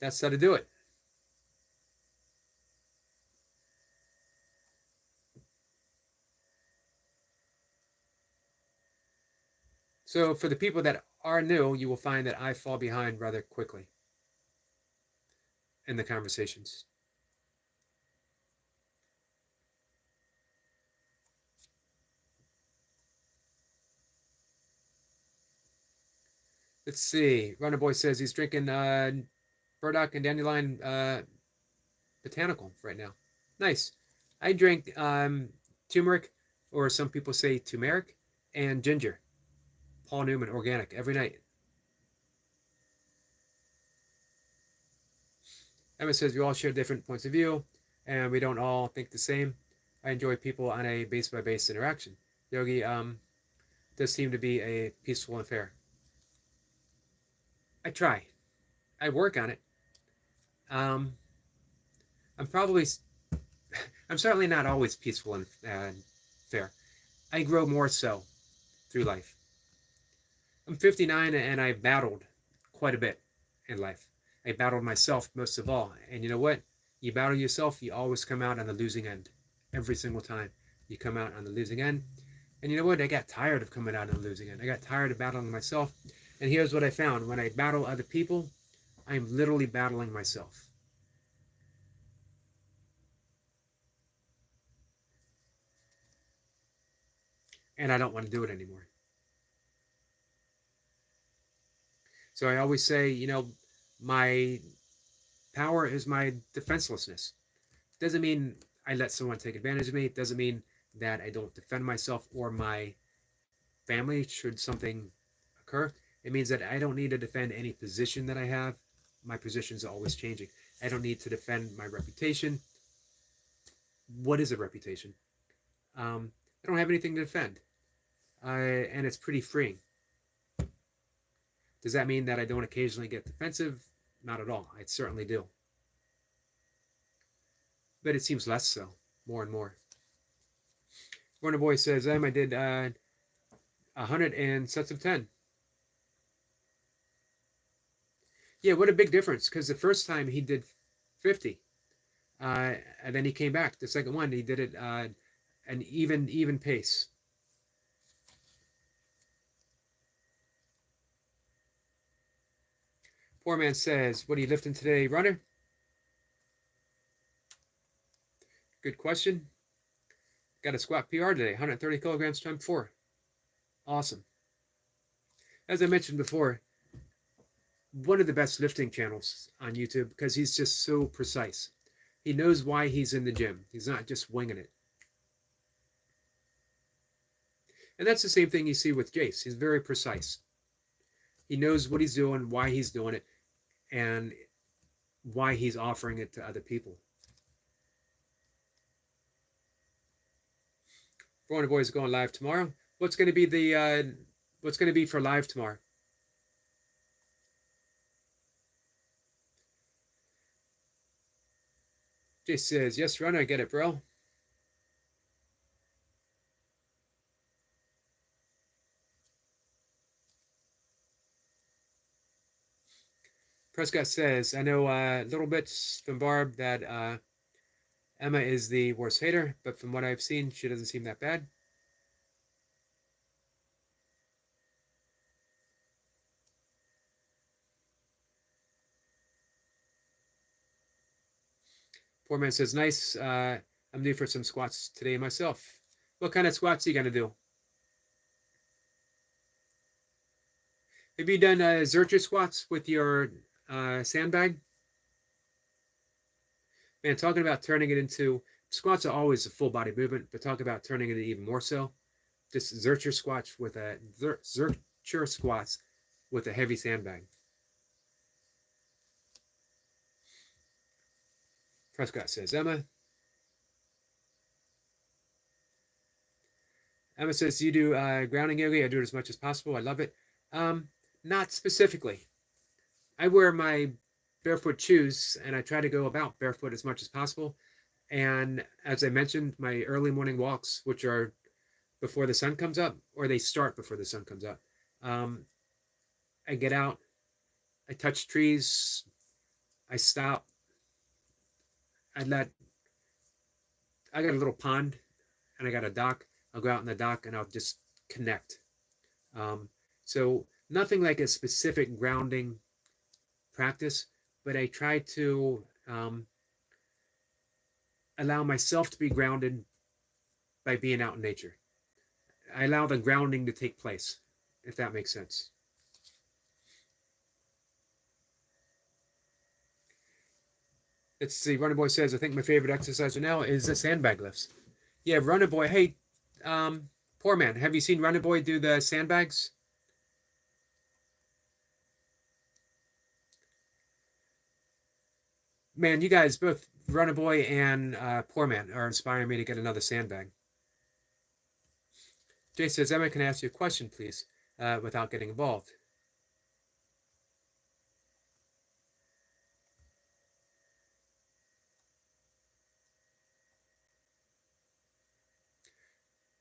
That's how to do it. So for the people that are new, you will find that I fall behind rather quickly in the conversations. Let's see. Runner Boy says he's drinking burdock and dandelion botanical right now. Nice. I drink turmeric, or some people say turmeric, and ginger. Paul Newman organic every night. Emma says we all share different points of view, and we don't all think the same. I enjoy people on a base-by-base interaction. Yogi does seem to be a peaceful affair. I try. I work on it. I'm certainly not always peaceful and fair. I grow more so through life. I'm 59 and I battled quite a bit in life. I battled myself most of all. And you know what? You battle yourself, you always come out on the losing end. Every single time you come out on the losing end. And you know what? I got tired of coming out on the losing end. I got tired of battling myself. And here's what I found. When I battle other people, I'm literally battling myself. And I don't want to do it anymore. So I always say, you know, my power is my defenselessness. Doesn't mean I let someone take advantage of me. It doesn't mean that I don't defend myself or my family should something occur. It means that I don't need to defend any position that I have. My position is always changing. I don't need to defend my reputation. What is a reputation? I don't have anything to defend. And it's pretty freeing. Does that mean that I don't occasionally get defensive? Not at all. I certainly do. But it seems less so, more and more. Warner Boy says, I did 100 and sets of 10. Yeah, what a big difference, because the first time he did 50. And then he came back. The second one, he did it an even pace. Poor man says, what are you lifting today, runner? Good question. Got a squat PR today, 130 kilograms times 4. Awesome. As I mentioned before, one of the best lifting channels on YouTube because he's just so precise. He knows why he's in the gym. He's not just winging it. And that's the same thing you see with Jace. He's very precise. He knows what he's doing, why he's doing it, and why he's offering it to other people. Corona Boy is going live tomorrow. What's going to be for live tomorrow? Jay says, yes, runner, I get it, bro. Prescott says, I know little bits from Barb that Emma is the worst hater, but from what I've seen, she doesn't seem that bad. Poor man says, nice. I'm due for some squats today myself. What kind of squats are you going to do? Have you done Zercher squats with your sandbag? Man, talking about turning it into, squats are always a full body movement, but talk about turning it even more so. Just Zercher squats with a Zercher squats with a heavy sandbag. Prescott says, Emma. Emma says, you do grounding yoga. I do it as much as possible. I love it. Not specifically. I wear my barefoot shoes and I try to go about barefoot as much as possible. And as I mentioned, my early morning walks, which are before the sun comes up, or they start before the sun comes up. I get out, I touch trees, I stop, I got a little pond and I got a dock. I'll go out in the dock and I'll just connect. So nothing like a specific grounding practice, but I try to allow myself to be grounded by being out in nature. I allow the grounding to take place, if that makes sense. Let's see. Runner Boy says, I think my favorite exercise right now is the sandbag lifts. Yeah, Runner Boy. Hey, poor man. Have you seen Runner Boy do the sandbags? Man, you guys, both Runner Boy and Poor Man, are inspiring me to get another sandbag. Jay says, Emma, can I ask you a question, please, without getting involved?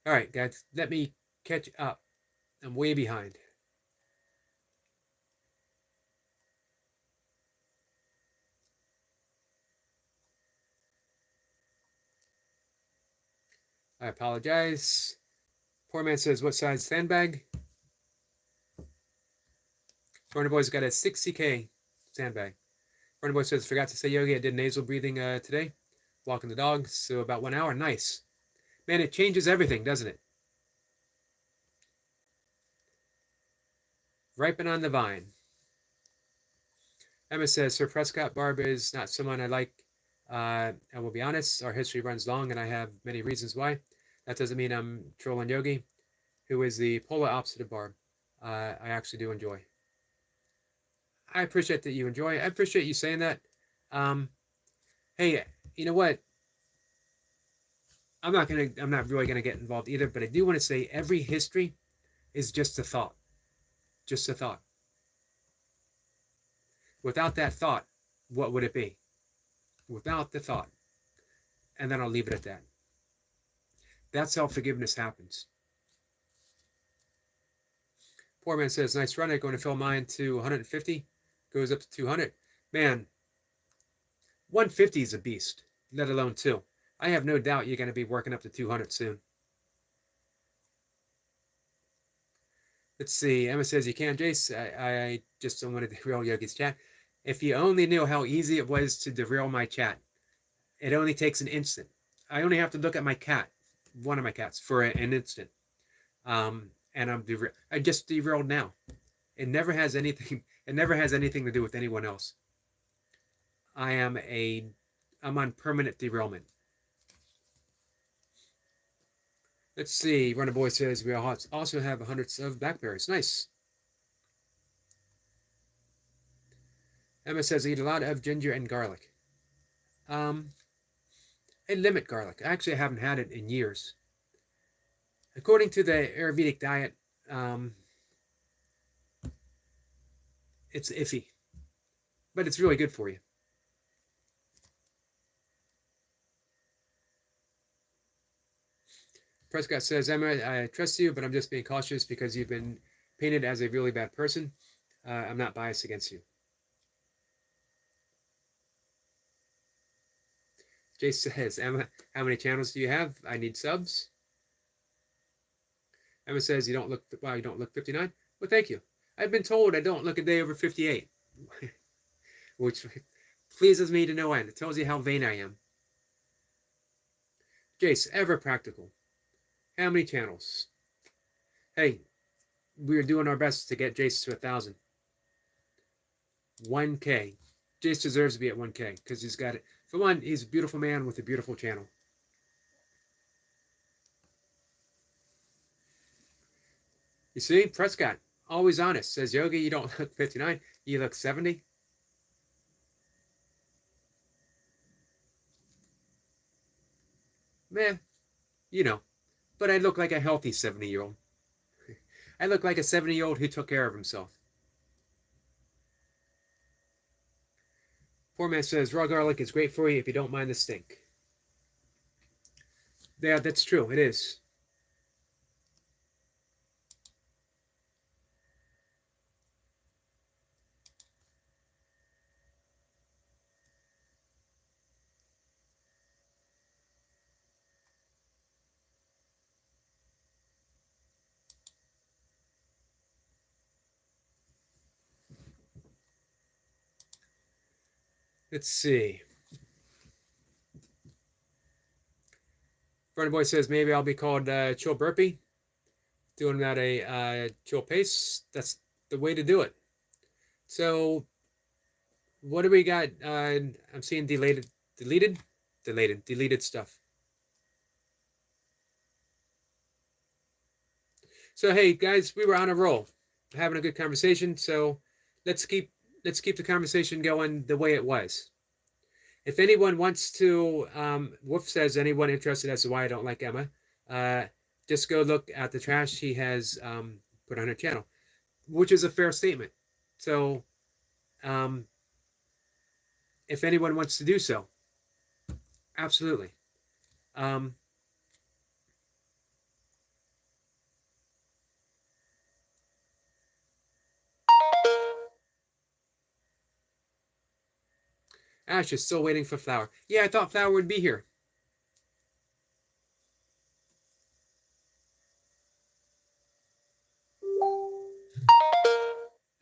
All right, guys, let me catch up. I'm way behind. I apologize. Poor man says, what size sandbag? Runner Boy's got a 60K sandbag. Runner Boy says, forgot to say yogi. I did nasal breathing today, walking the dog, so about 1 hour. Nice. Man, it changes everything, doesn't it? Ripen on the vine. Emma says, Sir Prescott, Barb is not someone I like. I will be honest, our history runs long and I have many reasons why. That doesn't mean I'm trolling Yogi, who is the polar opposite of Barb. I actually do enjoy. I appreciate that you enjoy. I appreciate you saying that. Hey, you know what? I'm not really gonna get involved either, but I do want to say every history is just a thought. Just a thought. Without that thought, what would it be? Without the thought. And then I'll leave it at that. That's how forgiveness happens. Poor man says, nice run. I'm going to fill mine to 150. Goes up to 200. Man, 150 is a beast, let alone 2. I have no doubt you're going to be working up to 200 soon. Let's see. Emma says, you can, Jace. I just don't want to derail Yogi's chat. If you only knew how easy it was to derail my chat. It only takes an instant. I only have to look at my cat, one of my cats, for an instant. And I just derailed now. It never has anything to do with anyone else. I'm on permanent derailment. Let's see. Runner Boy says we also have hundreds of blackberries. Nice. Emma says I eat a lot of ginger and garlic. I limit garlic. Actually, I haven't had it in years. According to the Ayurvedic diet, it's iffy, but it's really good for you. Prescott says, Emma, I trust you, but I'm just being cautious because you've been painted as a really bad person. I'm not biased against you. Jace says, Emma, how many channels do you have? I need subs. Emma says, you don't look 59. Well, thank you. I've been told I don't look a day over 58, which pleases me to no end. It tells you how vain I am. Jace, ever practical. How many channels? Hey, we're doing our best to get Jace to 1,000. 1K. Jace deserves to be at 1K because he's got it. For one, he's a beautiful man with a beautiful channel. You see, Prescott, always honest. Says, Yogi, you don't look 59. You look 70. Meh, you know. But I look like a healthy 70-year-old. I look like a 70-year-old who took care of himself. Poor man says, raw garlic is great for you if you don't mind the stink. Yeah, that's true. It is. Let's see. Brother Boy says, maybe I'll be called Chill Burpee. Doing that a chill pace. That's the way to do it. So, what do we got? I'm seeing deleted stuff. So, hey guys, we were on a roll, having a good conversation. So, let's keep the conversation going the way it was. If anyone wants to, Wolf says, anyone interested as to why I don't like Emma, just go look at the trash she has put on her channel, which is a fair statement. So, if anyone wants to do so, absolutely. Ash is still waiting for Flower. Yeah, I thought Flower would be here.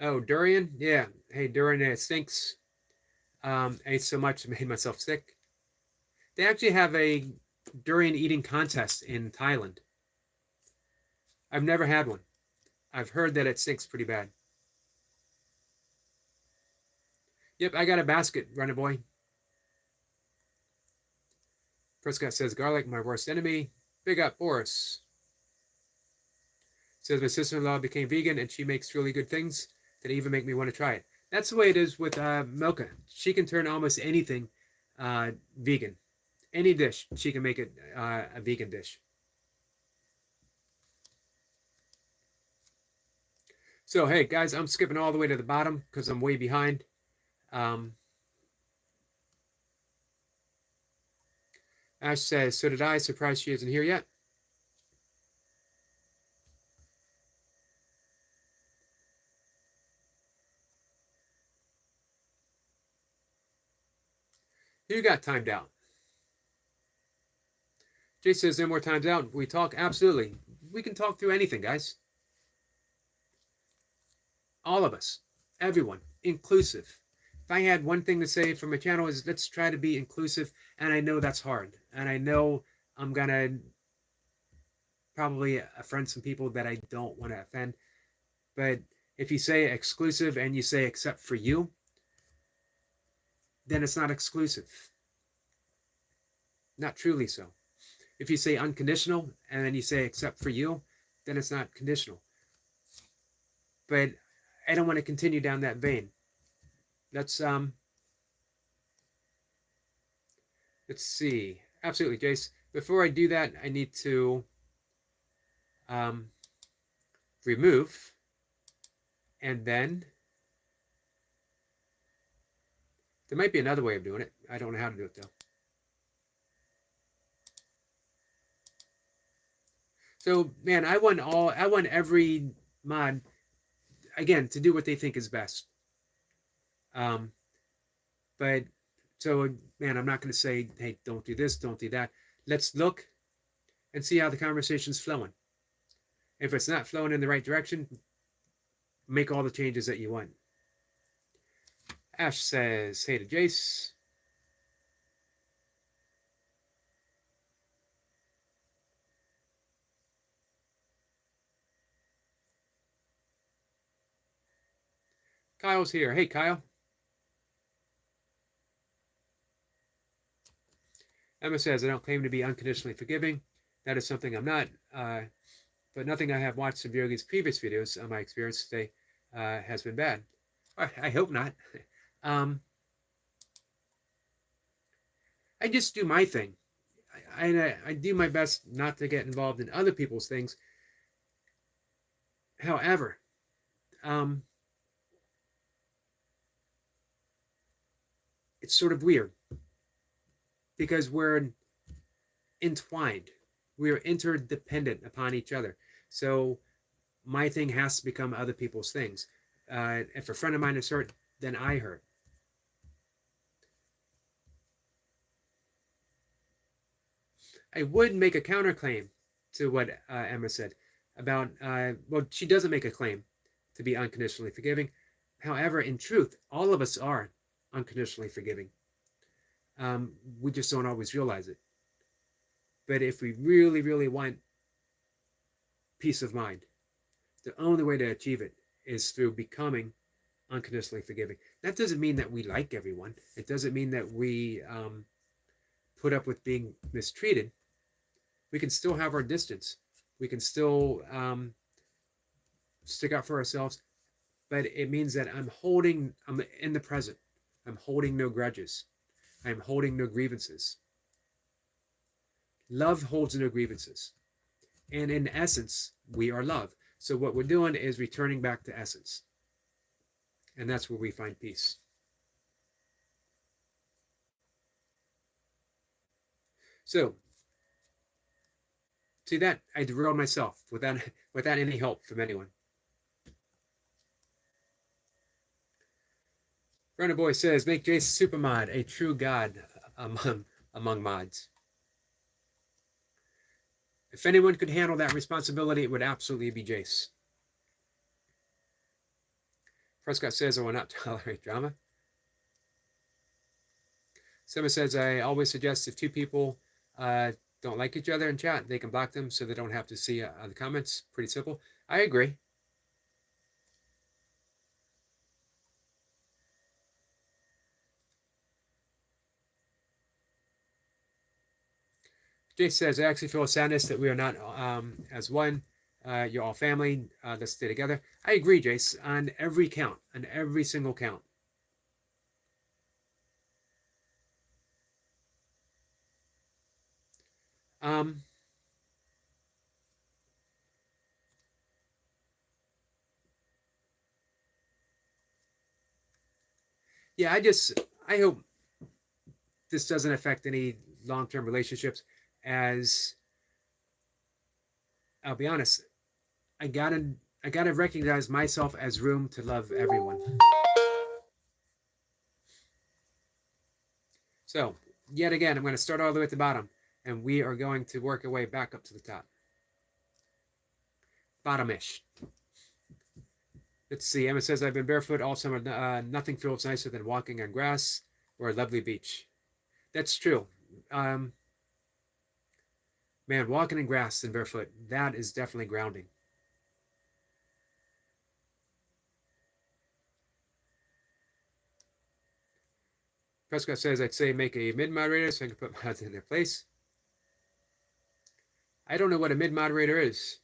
Oh, durian? Yeah. Hey, durian stinks. Ate so much it made myself sick. They actually have a durian eating contest in Thailand. I've never had one. I've heard that it stinks pretty bad. Yep, I got a basket, runner boy. Prescott says, garlic, my worst enemy. Big up, Boris. Says, my sister-in-law became vegan and she makes really good things that even make me want to try it. That's the way it is with Milka. She can turn almost anything vegan. Any dish, she can make it a vegan dish. So, hey, guys, I'm skipping all the way to the bottom because I'm way behind. Ash says, so did I. Surprised she isn't here yet. Who got timed out? Jay says, no more times out. We talk? Absolutely. We can talk through anything, guys. All of us. Everyone. Inclusive. If I had one thing to say for my channel is let's try to be inclusive. And I know that's hard. And I know I'm going to probably offend some people that I don't want to offend. But if you say exclusive and you say except for you, then it's not exclusive. Not truly so. If you say unconditional and then you say except for you, then it's not conditional. But I don't want to continue down that vein. Let's see. Absolutely, Jace. Before I do that, I need to remove, and then there might be another way of doing it. I don't know how to do it though. So man, I want every mod again to do what they think is best. But So, man, I'm not going to say, hey, don't do this, don't do that. Let's look and see how the conversation's flowing. If it's not flowing in the right direction, make all the changes that you want. Ash says, hey to Jace. Kyle's here. Hey, Kyle. Emma says, I don't claim to be unconditionally forgiving. That is something I'm not. But nothing I have watched of Yogi's previous videos on my experience today has been bad. I hope not. I just do my thing. I do my best not to get involved in other people's things. However, it's sort of weird because we're entwined. We're interdependent upon each other. So my thing has to become other people's things. If a friend of mine is hurt, then I hurt. I would make a counterclaim to what Emma said about, well, she doesn't make a claim to be unconditionally forgiving. However, in truth, all of us are unconditionally forgiving. We just don't always realize it. But if we really, really want peace of mind, the only way to achieve it is through becoming unconditionally forgiving. That doesn't mean that we like everyone. It doesn't mean that we put up with being mistreated. We can still have our distance. We can still stick up for ourselves. But it means that I'm in the present. I'm holding no grudges. I'm holding no grievances. Love holds no grievances. And in essence, we are love. So what we're doing is returning back to essence. And that's where we find peace. So, see that? I derailed myself without any help from anyone. Runner Boy says, make Jace super mod, a true god among mods. If anyone could handle that responsibility, it would absolutely be Jace. Prescott says, I will not tolerate drama. Sema says, I always suggest if two people don't like each other in chat, they can block them so they don't have to see the comments. Pretty simple. I agree. Jay says, I actually feel sadness that we are not as one. You're all family. Let's stay together. I agree, Jace, on every count, on every single count. Yeah, I hope this doesn't affect any long-term relationships, as I'll be honest, I gotta recognize myself as room to love everyone. So, yet again, I'm going to start all the way at the bottom, and we are going to work our way back up to the top. Bottom-ish. Let's see. Emma says, I've been barefoot all summer. Nothing feels nicer than walking on grass or a lovely beach. That's true. Man, walking in grass and barefoot, that is definitely grounding. Prescott says, I'd say make a mid-moderator so I can put mods in their place. I don't know what a mid-moderator is.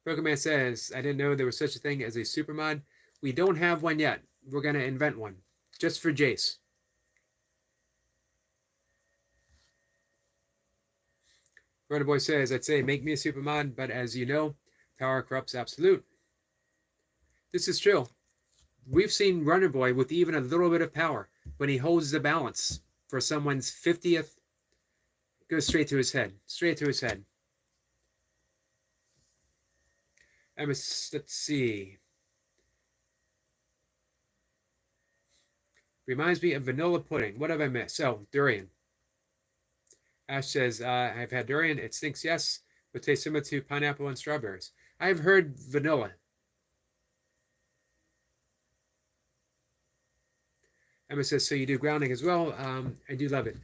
Pokemon says, I didn't know there was such a thing as a super mod. We don't have one yet. We're going to invent one. Just for Jace. Runner Boy says, I'd say make me a super mod, but as you know, power corrupts absolute. This is true. We've seen Runner Boy with even a little bit of power. When he holds the balance for someone's 50th, it goes straight to his head. Straight to his head. Let's see. Reminds me of vanilla pudding. What have I missed? Oh, durian. Ash says, I've had durian. It stinks, yes, but tastes similar to pineapple and strawberries. I've heard vanilla. Emma says, so you do grounding as well? I do love it.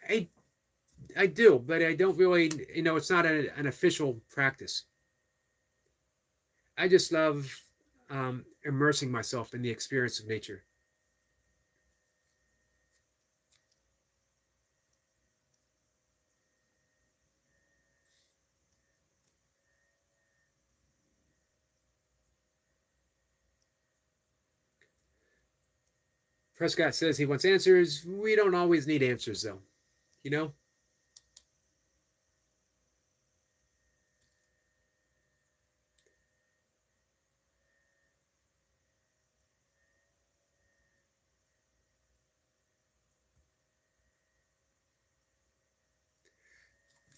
I I do, but I don't really, it's not an official practice. I just love immersing myself in the experience of nature. Prescott says he wants answers. We don't always need answers, though. You know?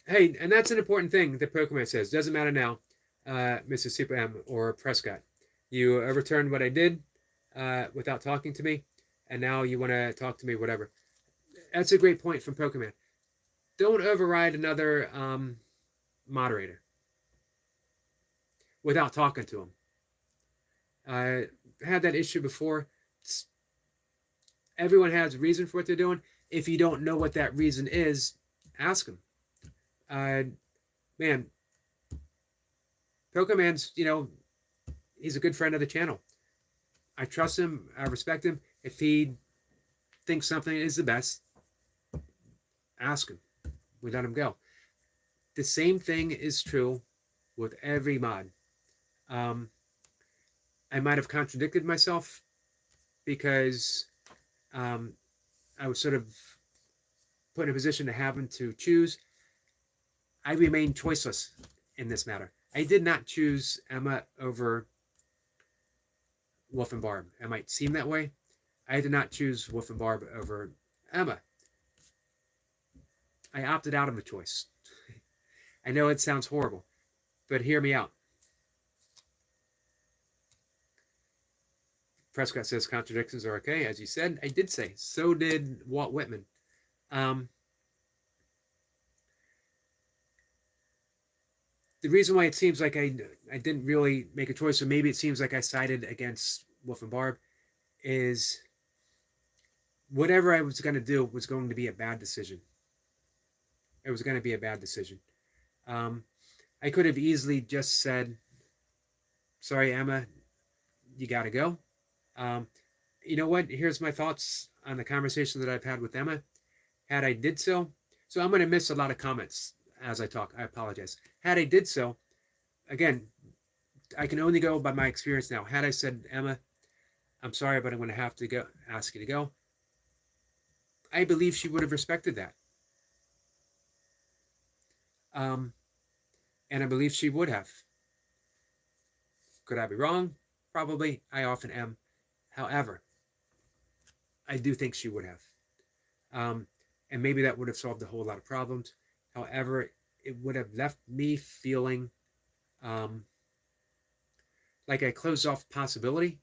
Hey, and that's an important thing that Pokemon says. Doesn't matter now, Mrs. Super M or Prescott. You overturned what I did without talking to me, and now you want to talk to me, whatever. That's a great point from Pokemon. Don't override another moderator without talking to him. I had that issue before. Everyone has a reason for what they're doing. If you don't know what that reason is, ask them. Man, Pokemon's, he's a good friend of the channel. I trust him. I respect him. If he thinks something is the best, ask him. We let him go. The same thing is true with every mod. I might have contradicted myself because I was sort of put in a position to have him to choose. I remain choiceless in this matter. I did not choose Emma over Wolf and Barb. It might seem that way. I did not choose Wolf and Barb over Emma. I opted out of the choice. I know it sounds horrible, but hear me out. Prescott says contradictions are okay, as you said. I did say. So did Walt Whitman. The reason why it seems like I didn't really make a choice, or maybe it seems like I sided against Wolf and Barb, is whatever I was going to do was going to be a bad decision. It was going to be a bad decision. I could have easily just said, sorry, Emma, you got to go. You know what? Here's my thoughts on the conversation that I've had with Emma. Had I did so I'm going to miss a lot of comments as I talk. I apologize. Had I did so, again, I can only go by my experience now. Had I said, Emma, I'm sorry, but I'm going to have to go, ask you to go, I believe she would have respected that. And I believe she would have. Could I be wrong? Probably. I often am. However, I do think she would have. And maybe that would have solved a whole lot of problems. However, it would have left me feeling like a closed off possibility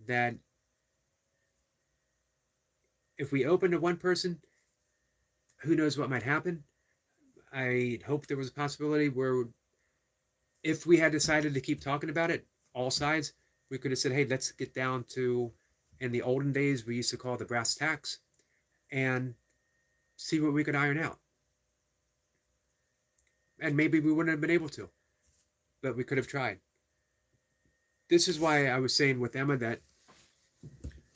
that if we open to one person, who knows what might happen. I hope there was a possibility where if we had decided to keep talking about it, all sides, we could have said, hey, let's get down to, in the olden days, we used to call the brass tacks, and see what we could iron out. And maybe we wouldn't have been able to, but we could have tried. This is why I was saying with Emma that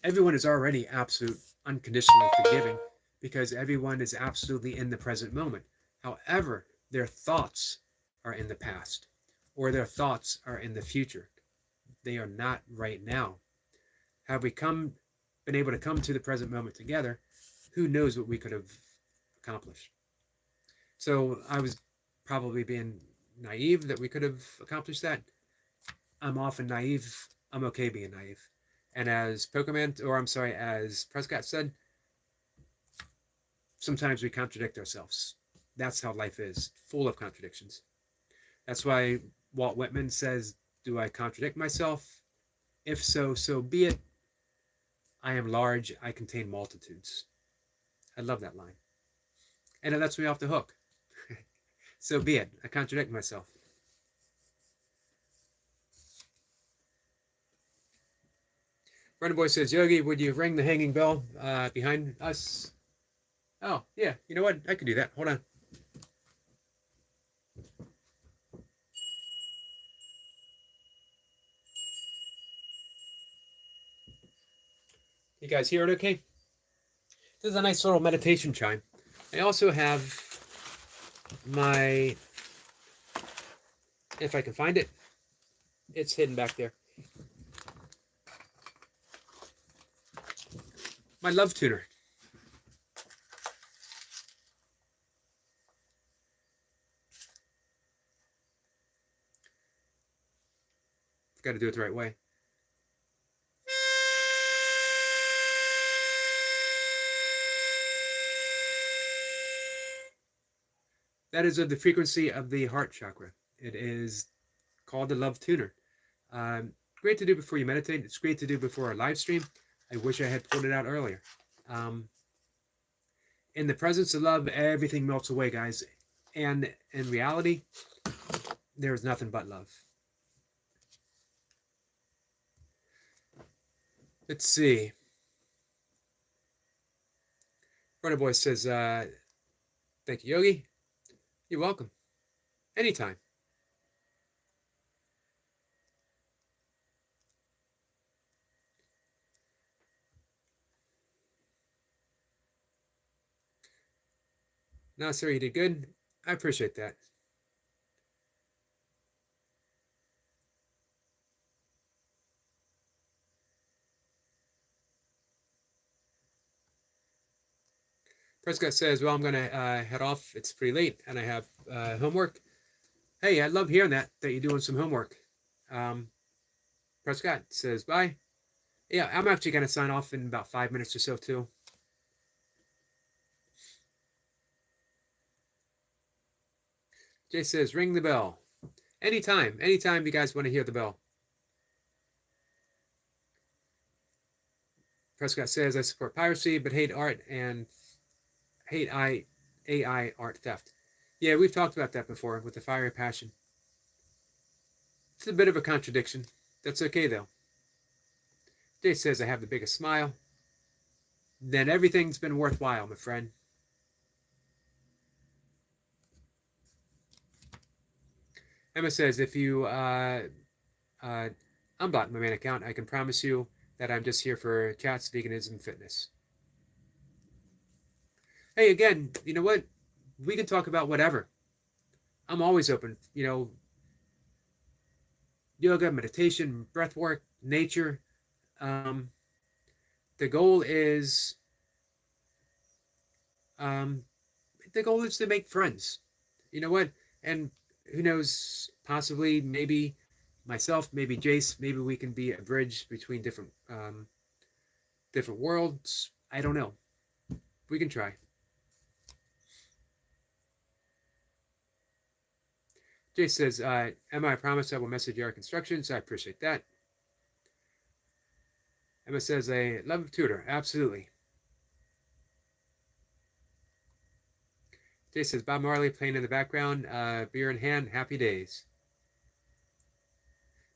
everyone is already absolute unconditionally forgiving, because everyone is absolutely in the present moment. However, their thoughts are in the past, or their thoughts are in the future. They are not right now. Have we been able to come to the present moment together, who knows what we could have accomplished. So I was probably being naive that we could have accomplished that. I'm often naive. I'm okay being naive. And as Prescott said, sometimes we contradict ourselves. That's how life is, full of contradictions. That's why Walt Whitman says, do I contradict myself? If so, so be it. I am large, I contain multitudes. I love that line. And it lets me off the hook. So be it. I contradict myself. Running Boy says, Yogi, would you ring the hanging bell behind us? Oh, yeah. You know what? I can do that. Hold on. You guys hear it okay? This is a nice little meditation chime. I also have my, if I can find it, it's hidden back there. My love tuner. I've got to do it the right way. That is of the frequency of the heart chakra. It is called the love tuner. Great to do before you meditate. It's great to do before a live stream. I wish I had pulled it out earlier. In the presence of love, everything melts away, guys. And in reality, there is nothing but love. Let's see. Runner Boy says, thank you, Yogi. You're welcome. Anytime. No, sir, you did good. I appreciate that. Prescott says, well, I'm going to head off. It's pretty late, and I have homework. Hey, I love hearing that you're doing some homework. Prescott says, bye. Yeah, I'm actually going to sign off in about 5 minutes or so, too. Jay says, ring the bell. Anytime you guys want to hear the bell. Prescott says, I support piracy, but hate art and hate AI art theft. Yeah, we've talked about that before with the fiery passion. It's a bit of a contradiction. That's okay, though. Jay says, I have the biggest smile. Then everything's been worthwhile, my friend. Emma says, if you unblock my main account, I can promise you that I'm just here for chats, veganism, fitness. Hey, again, you know what? We can talk about whatever. I'm always open. You know, yoga, meditation, breath work, nature. The goal is to make friends. You know what? And who knows? Possibly, maybe myself, maybe Jace, maybe we can be a bridge between different worlds. I don't know. We can try. Jace says, Emma, I promise I will message your instructions. I appreciate that. Emma says, I love tutor. Absolutely. Jace says, Bob Marley playing in the background, beer in hand, happy days.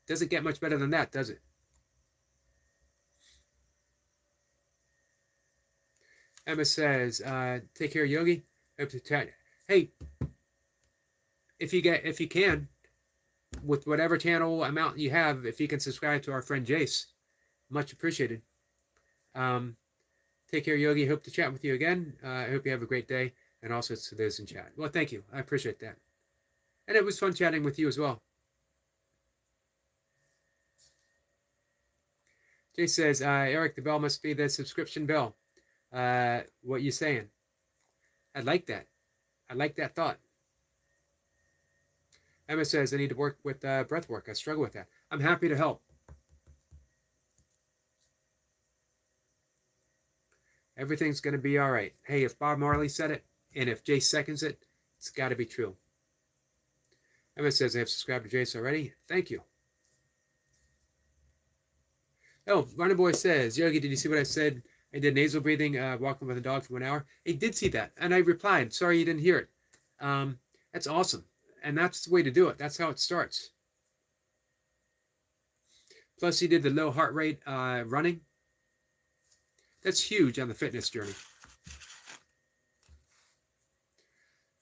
Doesn't get much better than that, does it? Emma says, take care, Yogi. Hope to chat. Hey, if you can, with whatever channel amount you have, if you can subscribe to our friend Jace, much appreciated. Take care, Yogi. Hope to chat with you again. I hope you have a great day, and also to those in chat. Well, thank you. I appreciate that. And it was fun chatting with you as well. Jay says, Eric, the bell must be the subscription bell. What you saying? I like that. I like that thought. Emma says, I need to work with breath work. I struggle with that. I'm happy to help. Everything's going to be all right. Hey, if Bob Marley said it, and if Jace seconds it, it's got to be true. Emma says, I have subscribed to Jace already. Thank you. Oh, Runner Boy says, Yogi, did you see what I said? I did nasal breathing, walking with a dog for 1 hour. I did see that, and I replied, sorry you didn't hear it. That's awesome, and that's the way to do it. That's how it starts. Plus, you did the low heart rate running. That's huge on the fitness journey.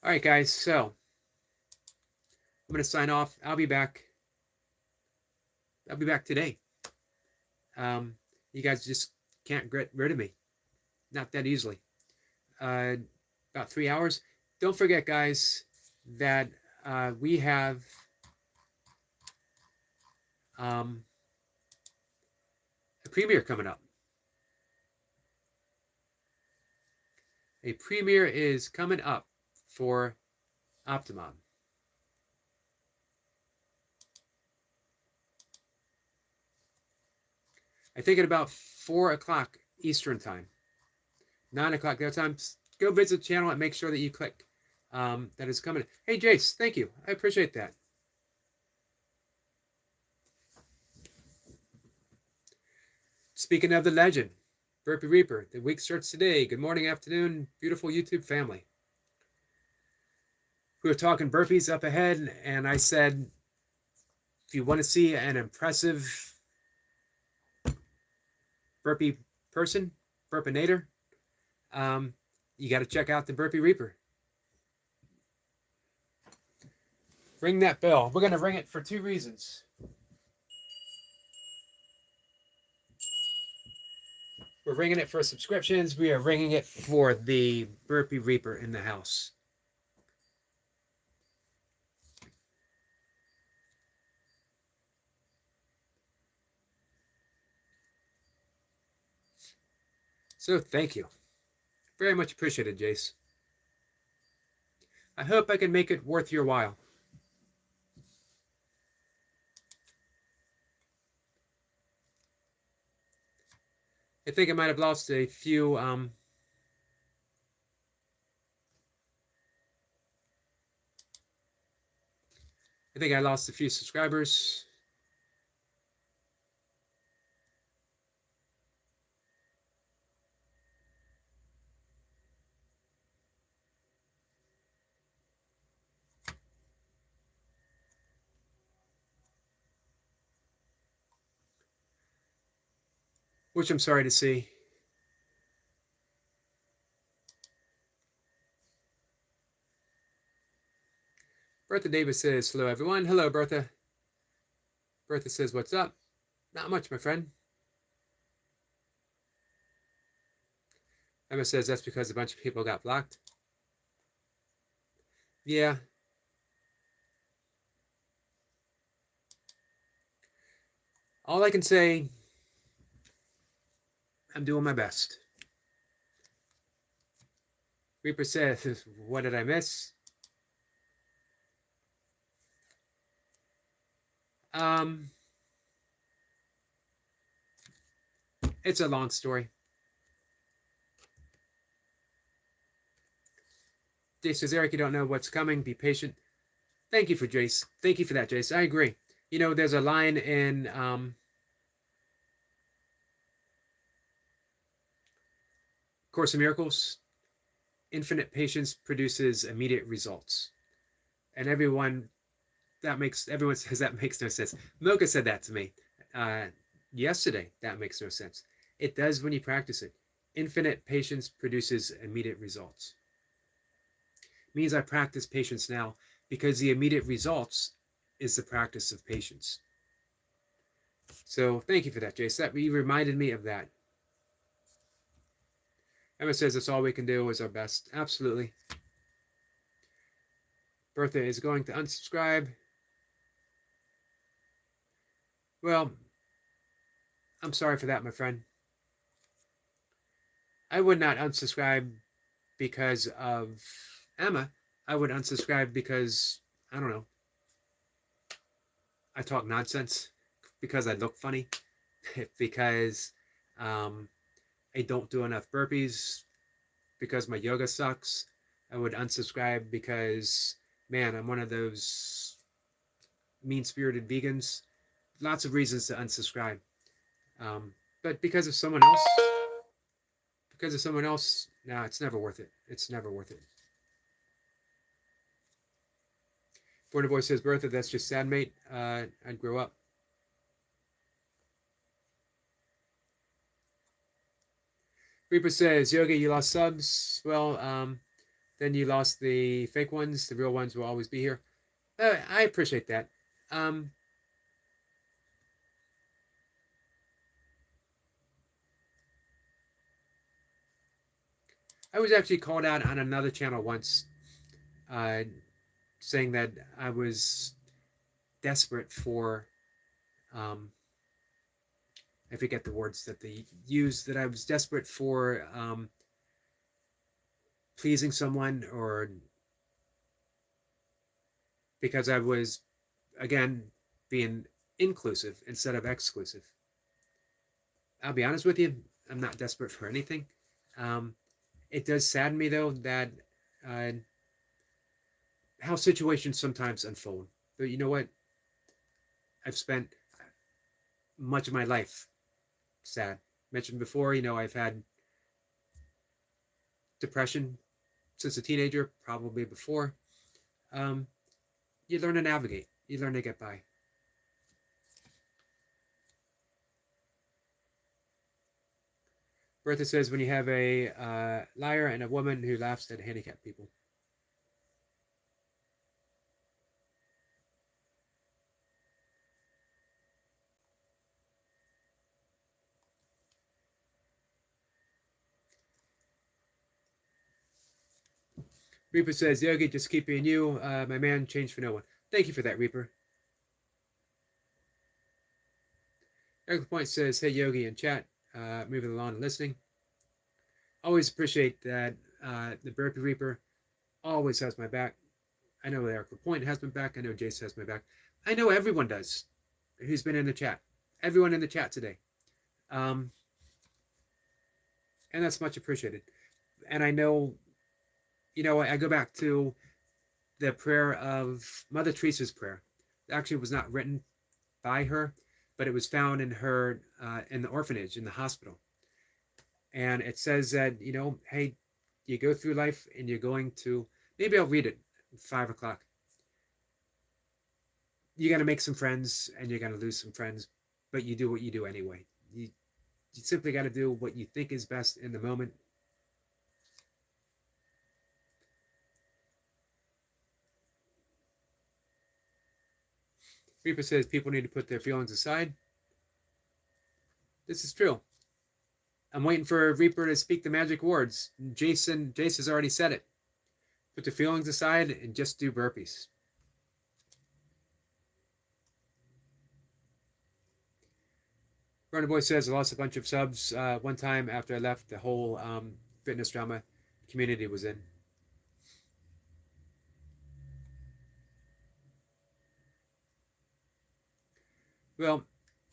All right, guys, so I'm going to sign off. I'll be back. I'll be back today. You guys just can't get rid of me. Not that easily. About 3 hours. Don't forget, guys, that we have a premiere coming up. A premiere is coming up for Optimum. I think at about 4 o'clock Eastern time, 9 o'clock their time. Go visit the channel and make sure that you click that is coming. Hey, Jace, thank you. I appreciate that. Speaking of the legend, Burpee Reaper, the week starts today. Good morning, afternoon, beautiful YouTube family. We were talking burpees up ahead, and I said, if you want to see an impressive burpee person, burpinator, you got to check out the Burpee Reaper. Ring that bell. We're going to ring it for 2 reasons. We're ringing it for subscriptions. We are ringing it for the Burpee Reaper in the house. So thank you. Very much appreciated, Jace. I hope I can make it worth your while. I think I might have lost a few I think I lost a few subscribers. Which I'm sorry to see. Bertha Davis says, hello, everyone. Hello, Bertha. Bertha says, what's up? Not much, my friend. Emma says, that's because a bunch of people got blocked. Yeah. All I can say, I'm doing my best. Reaper says, what did I miss? It's a long story. Jace says, Eric, you don't know what's coming. Be patient. Thank you for Jace. Thank you for that, Jace. I agree. You know, there's a line in Course in Miracles. Infinite patience produces immediate results. And everyone says that makes no sense. Mocha said that to me yesterday. That makes no sense. It does when you practice it. Infinite patience produces immediate results. It means I practice patience now because the immediate results is the practice of patience. So thank you for that, Jace. You reminded me of that. Emma says that's all we can do is our best. Absolutely. Bertha is going to unsubscribe. Well, I'm sorry for that, my friend. I would not unsubscribe because of Emma. I would unsubscribe because, I don't know, I talk nonsense, because I look funny, because I don't do enough burpees, because my yoga sucks. I would unsubscribe because, man, I'm one of those mean-spirited vegans. Lots of reasons to unsubscribe. But because of someone else, no, it's never worth it. It's never worth it. Border Boy says, Bertha, that's just sad, mate. I'd grow up. Reaper says, Yogi, you lost subs. Well, then you lost the fake ones. The real ones will always be here. I appreciate that. I was actually called out on another channel once, saying that I was desperate for, I forget the words that they used, that I was desperate for pleasing someone, or because I was, again, being inclusive instead of exclusive. I'll be honest with you, I'm not desperate for anything. It does sadden me, though, that how situations sometimes unfold. But you know what? I've spent much of my life sad. Mentioned before, I've had depression since a teenager, probably before. You learn to navigate. You learn to get by. Bertha says, when you have a liar and a woman who laughs at handicapped people. Reaper says, Yogi, just keep being you. My man, changed for no one. Thank you for that, Reaper. Eric Point says, hey, Yogi, in chat, moving along and listening. Always appreciate that the Burpee Reaper always has my back. I know Eric Point has my back. I know Jace has my back. I know everyone does who's been in the chat. Everyone in the chat today. And that's much appreciated. And I know, I go back to the prayer of Mother Teresa's prayer. It actually was not written by her, but it was found in her in the orphanage, in the hospital. And it says that, hey, you go through life and you're going to, maybe I'll read it at 5 o'clock. You're going to make some friends and you're going to lose some friends, but you do what you do anyway. You simply got to do what you think is best in the moment. Reaper says people need to put their feelings aside. This is true. I'm waiting for Reaper to speak the magic words. Jace has already said it. Put the feelings aside and just do burpees. Runner Boy says I lost a bunch of subs one time after I left. The whole fitness drama community was in. Well,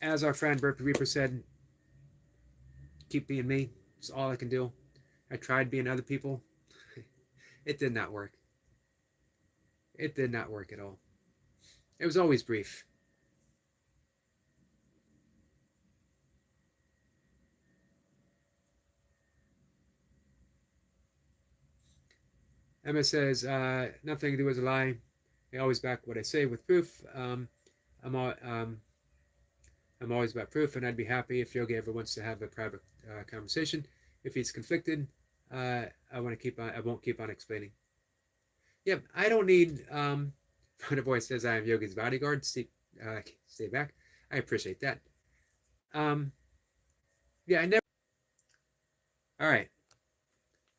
as our friend Burpee Reaper said, keep being me. It's all I can do. I tried being other people. It did not work. It did not work at all. It was always brief. Emma says, nothing to do with a lie. I always back what I say with proof. I'm always about proof, and I'd be happy if Yogi ever wants to have a private conversation. If he's conflicted, I won't keep on explaining. Yep, I don't need. Front voice says I am Yogi's bodyguard. Stay back. I appreciate that. Yeah, I never. All right.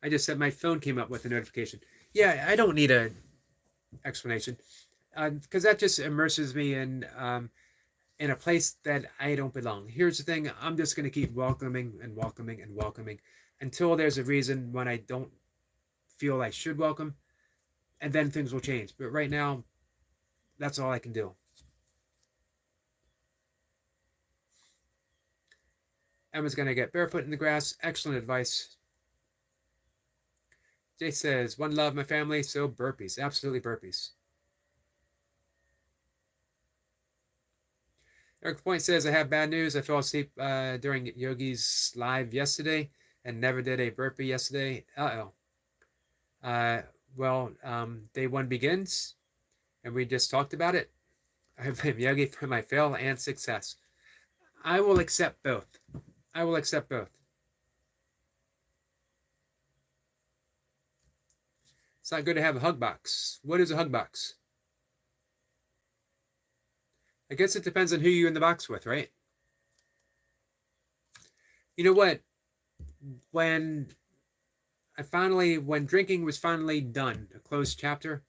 I just said my phone came up with a notification. Yeah, I don't need a explanation, because that just immerses me in a place that I don't belong. Here's the thing: I'm just going to keep welcoming and welcoming and welcoming until there's a reason when I don't feel I should welcome, and then things will change. But right now, that's all I can do. Emma's going to get barefoot in the grass. Excellent advice. Jay says, one love, my family, so burpees. Absolutely burpees. Eric Point says, I have bad news. I fell asleep during Yogi's live yesterday and never did a burpee yesterday. Day one begins, and we just talked about it. I blame Yogi for my fail and success. I will accept both. I will accept both. It's not good to have a hug box. What is a hug box? I guess it depends on who you're in the box with, right? You know what? When drinking was finally done, a closed chapter,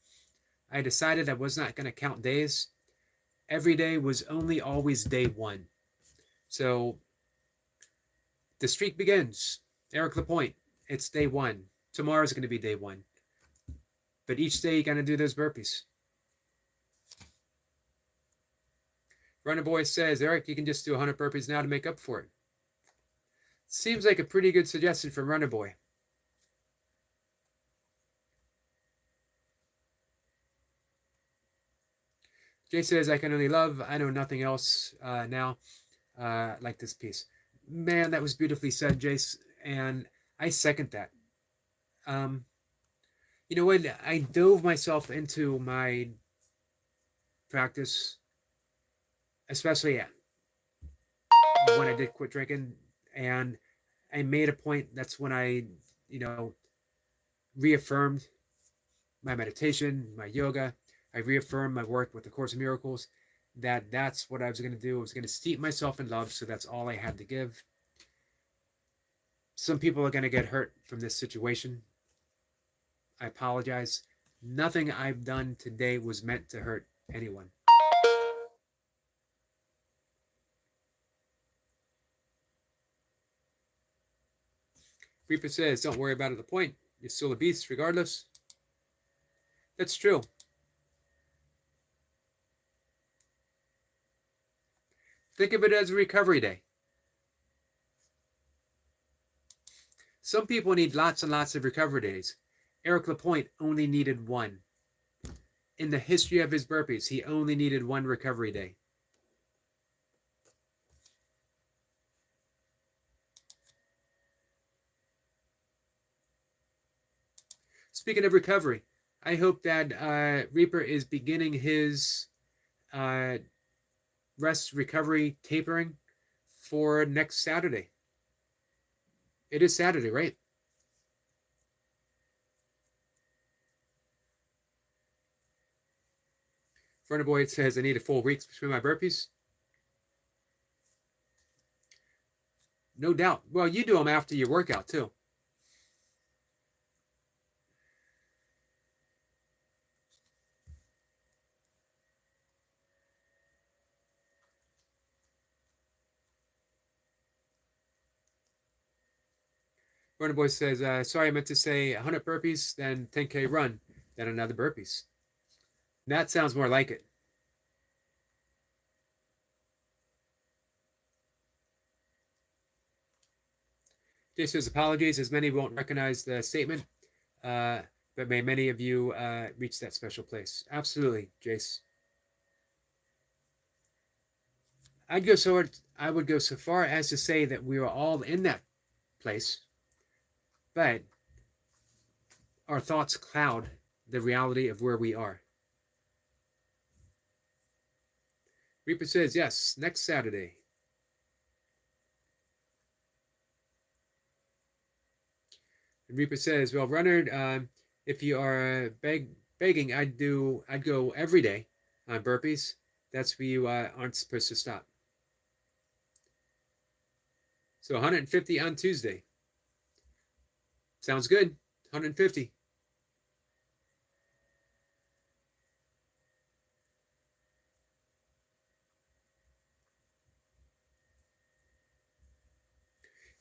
I decided I was not going to count days. Every day was only always day one. So the streak begins. Eric Lapointe, it's day one. Tomorrow's going to be day one. But each day you got to do those burpees. Runner Boy says, Eric, you can just do 100 burpees now to make up for it. Seems like a pretty good suggestion from Runner Boy. Jay says, I can only love. I know nothing else now like this piece. Man, that was beautifully said, Jace. And I second that. You know what? I dove myself into my practice, especially when I did quit drinking, and I made a point. That's when I, reaffirmed my meditation, my yoga. I reaffirmed my work with the Course in Miracles, that's what I was going to do. I was going to steep myself in love, so that's all I had to give. Some people are going to get hurt from this situation. I apologize. Nothing I've done today was meant to hurt anyone. Reaper says, don't worry about it. The point. You're still a beast regardless. That's true. Think of it as a recovery day. Some people need lots and lots of recovery days. Eric Lapointe only needed one. In the history of his burpees, he only needed one recovery day. Speaking of recovery, I hope that Reaper is beginning his rest recovery tapering for next Saturday. It is Saturday, right? Furner Boy says, I need a full week between my burpees. No doubt. Well, you do them after your workout, too. Furner Boy says, sorry, I meant to say 100 burpees, then 10K run, then another burpees. That sounds more like it. Jay says, apologies, as many won't recognize the statement, but may many of you reach that special place. Absolutely, Jace. I would go so far as to say that we are all in that place, but our thoughts cloud the reality of where we are. Reaper says, yes, next Saturday. And Reaper says, well, Runner, if you are begging, I'd go every day on burpees. That's where you aren't supposed to stop. So 150 on Tuesday. Sounds good. 150.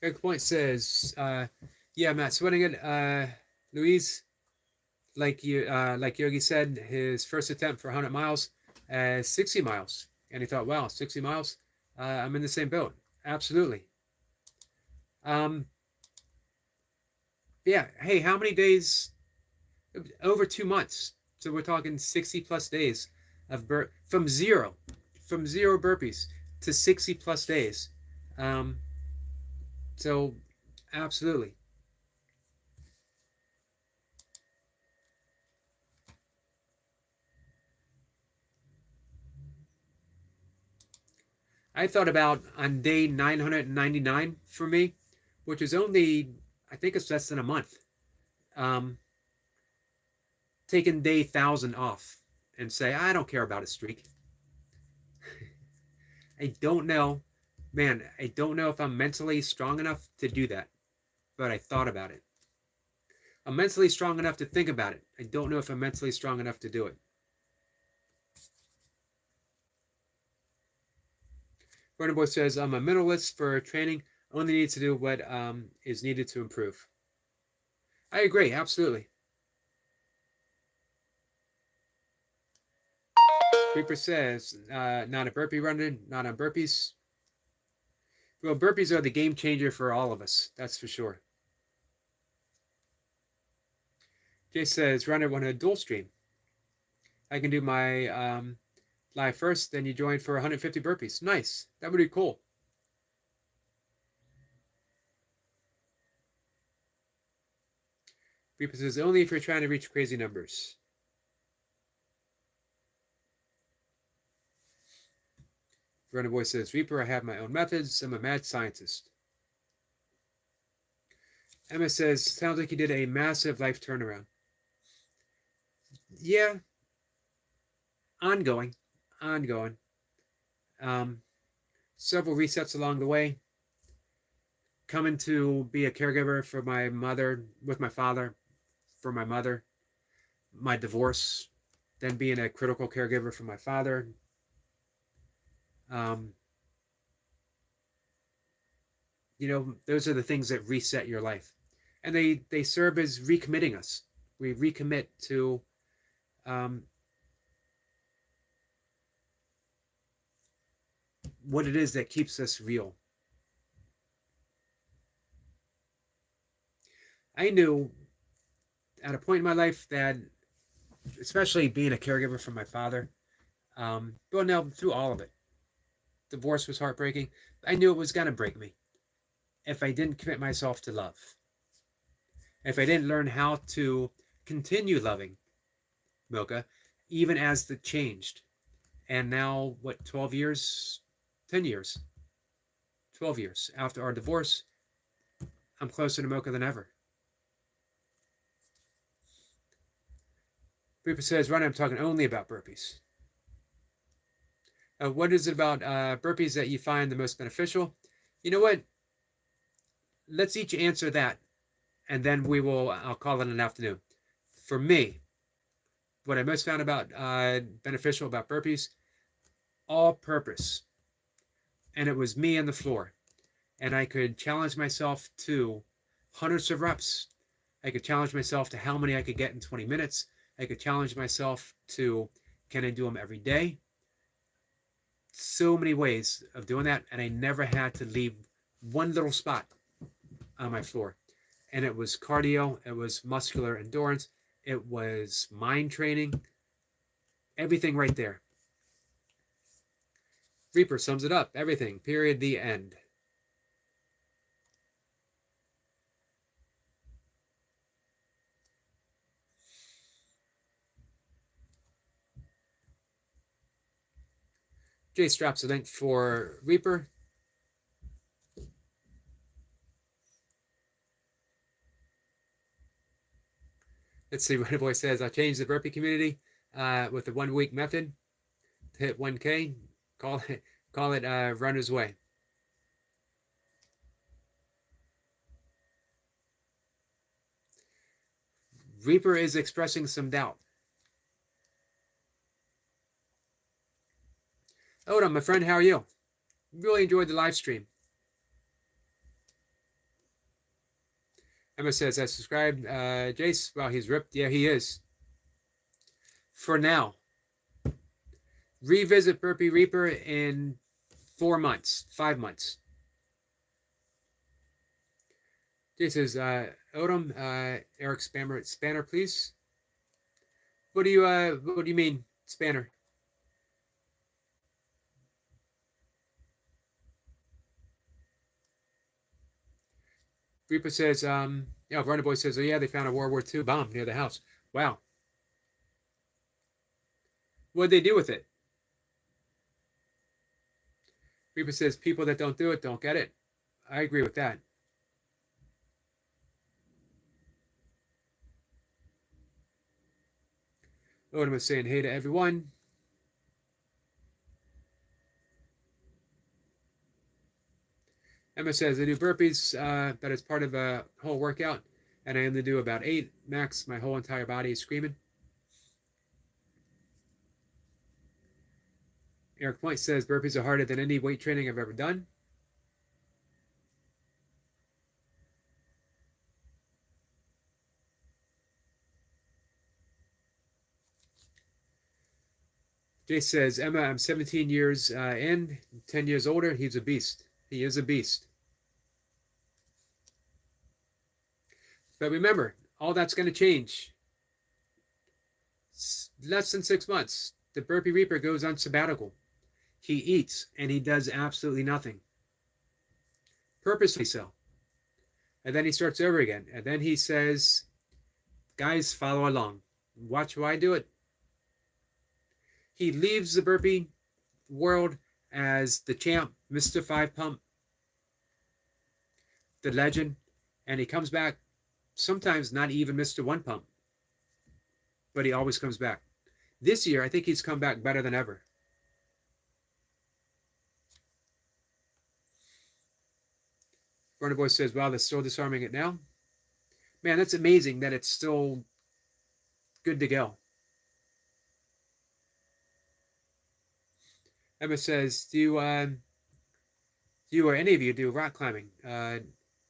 Eric Point says, yeah, Matt sweating it. Louise, like Yogi said, his first attempt for 100 miles, 60 miles. And he thought, wow, 60 miles? I'm in the same boat. Absolutely. Yeah. Hey, how many days? Over 2 months. So we're talking 60 plus days of from zero burpees. to 60 plus days. So absolutely. I thought about on day 999 for me, which is only, I think it's less than a month, taking day 1,000 off and say, I don't care about a streak. I don't know, man, I don't know if I'm mentally strong enough to do that, but I thought about it. I'm mentally strong enough to think about it. I don't know if I'm mentally strong enough to do it. Runner Boy says, I'm a minimalist for training. Only need to do what is needed to improve. I agree, absolutely. Reaper says, not a burpee runner, not on burpees. Well, burpees are the game changer for all of us, that's for sure. Jay says, runner want a dual stream. I can do my live first, then you join for 150 burpees. Nice, that would be cool. Reaper says, only if you're trying to reach crazy numbers. Runner Boy says, Reaper, I have my own methods. I'm a mad scientist. Emma says, sounds like you did a massive life turnaround. Yeah. Ongoing. Several resets along the way. Coming to be a caregiver for my mother, with my father, for my mother. My divorce. Then being a critical caregiver for my father. You know, those are the things that reset your life. And they serve as recommitting us. We recommit to what it is that keeps us real. I knew at a point in my life that, especially being a caregiver for my father, well, no, through all of it, divorce was heartbreaking. I knew it was going to break me if I didn't commit myself to love. If I didn't learn how to continue loving Milka, even as it changed. And now, what, 12 years, 10 years, 12 years after our divorce, I'm closer to Milka than ever. Reaper says, Ron, I'm talking only about burpees. What is it about burpees that you find the most beneficial? You know what? Let's each answer that, and then I'll call it an afternoon. For me, what I most found about beneficial about burpees, all purpose. And it was me on the floor. And I could challenge myself to hundreds of reps. I could challenge myself to how many I could get in 20 minutes. I could challenge myself to, can I do them every day? So many ways of doing that. And I never had to leave one little spot on my floor. And it was cardio. It was muscular endurance. It was mind training. Everything right there. Reaper sums it up. Everything. Period. The end. Jace drops a link for Reaper. Let's see what a boy says. I changed the burpee community with the 1 week method to hit 1K. Call it Runner's Way. Reaper is expressing some doubt. Oda, my friend, how are you? Really enjoyed the live stream. Emma says, I subscribed. Jace, well, he's ripped. Yeah, he is. For now. Revisit Burpee Reaper in 4 months, 5 months. Jace says, Odom, Eric Spanner, please. What do you mean, Spanner? Reaper says, Verna Boy says, oh yeah, they found a World War II bomb near the house. Wow. What'd they do with it? Reaper says, people that don't do it don't get it. I agree with that. Odin was saying hey to everyone. Emma says, I do burpees, that is part of a whole workout, and I only do about 8 max. My whole entire body is screaming. Eric Point says, burpees are harder than any weight training I've ever done. Jay says, Emma, I'm 17 years in, 10 years older. He's a beast. He is a beast. But remember, all that's going to change. Less than 6 months, the Burpee Reaper goes on sabbatical. He eats and he does absolutely nothing. Purposely so. And then he starts over again. And then he says, guys, follow along. Watch how I do it. He leaves the burpee world as the champ, Mr. 5 Pump, the legend, and he comes back sometimes not even Mr. 1 Pump, but he always comes back. This year, I think he's come back better than ever. Burner Boy says, wow, they're still disarming it now. Man, that's amazing that it's still good to go. Emma says, do you or any of you do rock climbing? That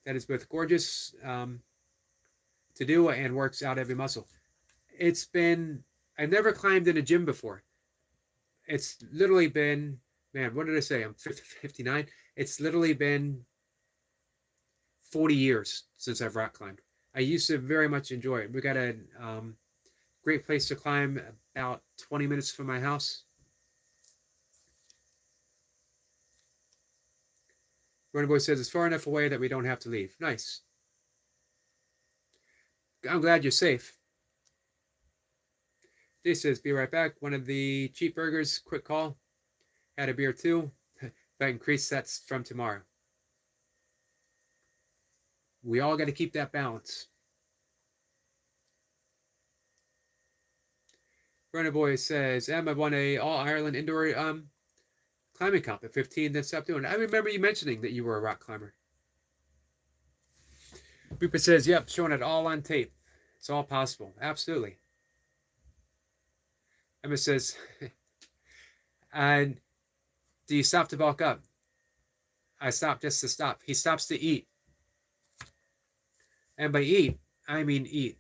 is both gorgeous to do and works out every muscle. I've never climbed in a gym before. It's literally been, man, what did I say? I'm 59. It's literally been 40 years since I've rock climbed. I used to very much enjoy it. We got a great place to climb about 20 minutes from my house. Running Boy says, it's far enough away that we don't have to leave. Nice. I'm glad you're safe. Jay says, be right back. One of the cheap burgers, quick call. Had a beer too. But increase that's from tomorrow. We all got to keep that balance. Runner Boy says, I won a All-Ireland indoor climbing comp at 15, then stopped doing it. I remember you mentioning that you were a rock climber. Reaper says, yep, showing it all on tape. It's all possible. Absolutely. Emma says, and do you stop to bulk up? I stop just to stop. He stops to eat. And by eat, I mean eat.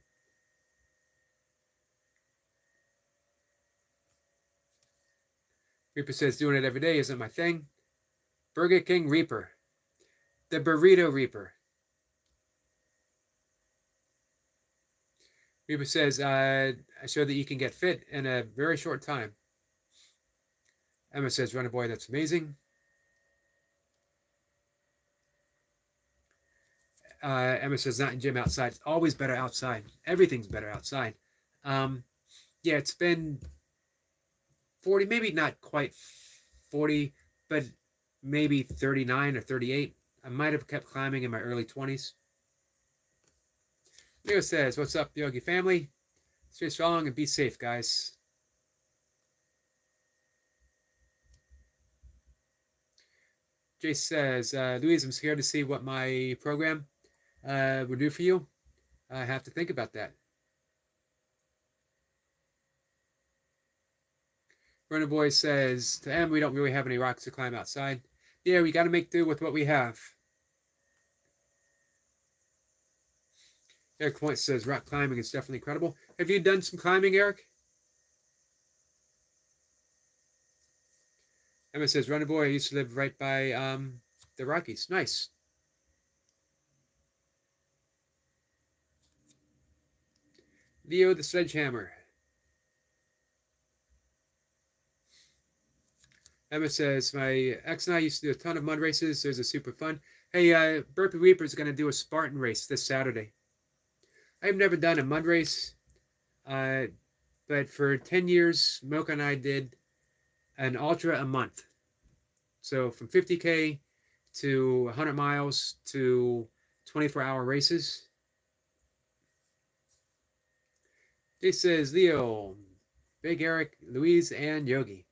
Reaper says, doing it every day isn't my thing. Burger King Reaper. The Burrito Reaper. Reaper says, I show that you can get fit in a very short time. Emma says, Runner Boy, that's amazing. Emma says, not in gym, outside. It's always better outside. Everything's better outside. Yeah, it's been 40, maybe not quite 40, but maybe 39 or 38. I might have kept climbing in my early 20s. Leo says, what's up, Yogi family? Stay strong and be safe, guys. Jay says, Louise, I'm scared to see what my program will do for you. I have to think about that. Runner Boy says, to M, we don't really have any rocks to climb outside. Yeah, we got to make do with what we have. Eric Point says, rock climbing is definitely incredible. Have you done some climbing, Eric? Emma says, Runner Boy, I used to live right by the Rockies. Nice. Leo the Sledgehammer. Emma says, my ex and I used to do a ton of mud races. Those are super fun. Hey, Burpee Reaper is going to do a Spartan race this Saturday. I've never done a mud race, but for 10 years, Mocha and I did an ultra a month. So from 50K to 100 miles to 24-hour races. This says Leo, Big Eric, Louise, and Yogi.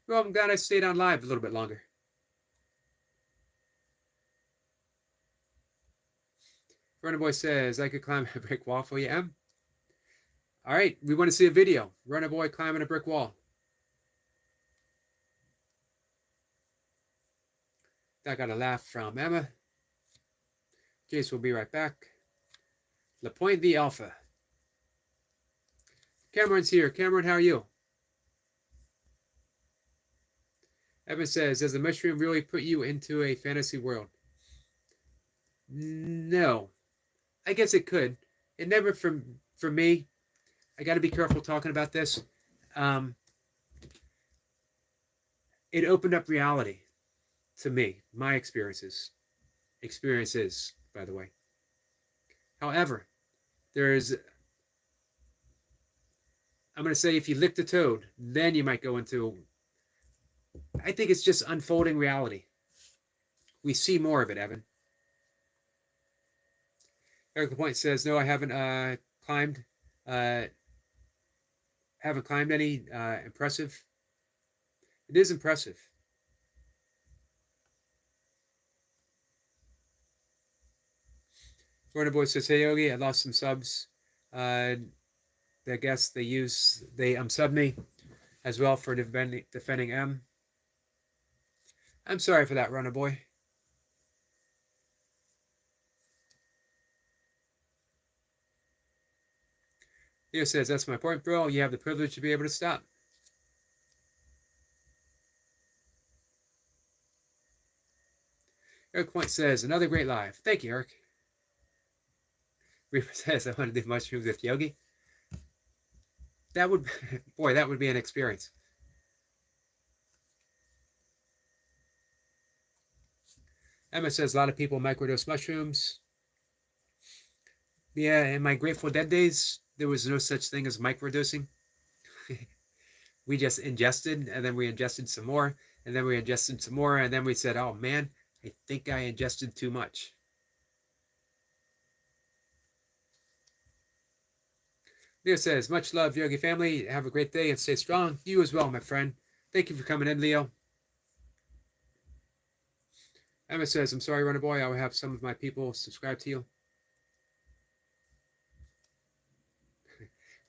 Well, I'm glad I stayed on live a little bit longer. Runner Boy says, I could climb a brick wall for you, M. All right, we want to see a video. Runner Boy climbing a brick wall. I got a laugh from Emma. Jace will be right back. LaPointe the Alpha. Cameron's here. Cameron, how are you? Evan says, does the mushroom really put you into a fantasy world? No. I guess it could. It never, for me, I got to be careful talking about this. It opened up reality to me, my experiences, by the way. However, I'm going to say if you licked a toad, then you might go into, I think it's just unfolding reality. We see more of it, Evan. Eric LaPointe says, no, I haven't climbed. Haven't climbed any. Impressive. It is impressive. Runner Boy says, hey, Yogi, I lost some subs. I guess they subbed me as well for defending M. I'm sorry for that, Runner Boy. Leo says, that's my point, bro. You have the privilege to be able to stop. Eric Point says, another great live. Thank you, Eric. Reaper says, I want to do mushrooms with Yogi. That would be an experience. Emma says, a lot of people microdose mushrooms. Yeah, in my Grateful Dead days, there was no such thing as microdosing. We just ingested, and then we ingested some more, and then we ingested some more, and then we said, oh man, I think I ingested too much. Leo says, much love, Yogi family. Have a great day and stay strong. You as well, my friend. Thank you for coming in, Leo. Emma says, I'm sorry, Runner Boy. I will have some of my people subscribe to you.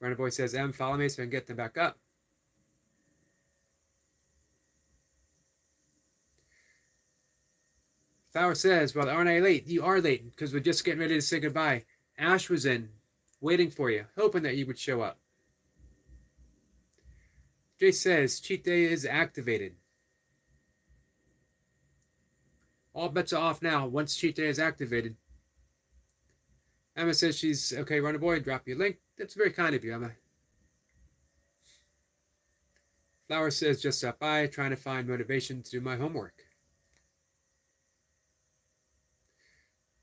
Runner Boy says, M, follow me so I can get them back up. Flower says, well, aren't I late? You are late because we're just getting ready to say goodbye. Ash was in, waiting for you, hoping that you would show up. Jay says, cheat day is activated. All bets are off now once cheat day is activated. Emma says she's okay, Runner Boy, drop your link. That's very kind of you, Emma. Flower says, just stop by, trying to find motivation to do my homework.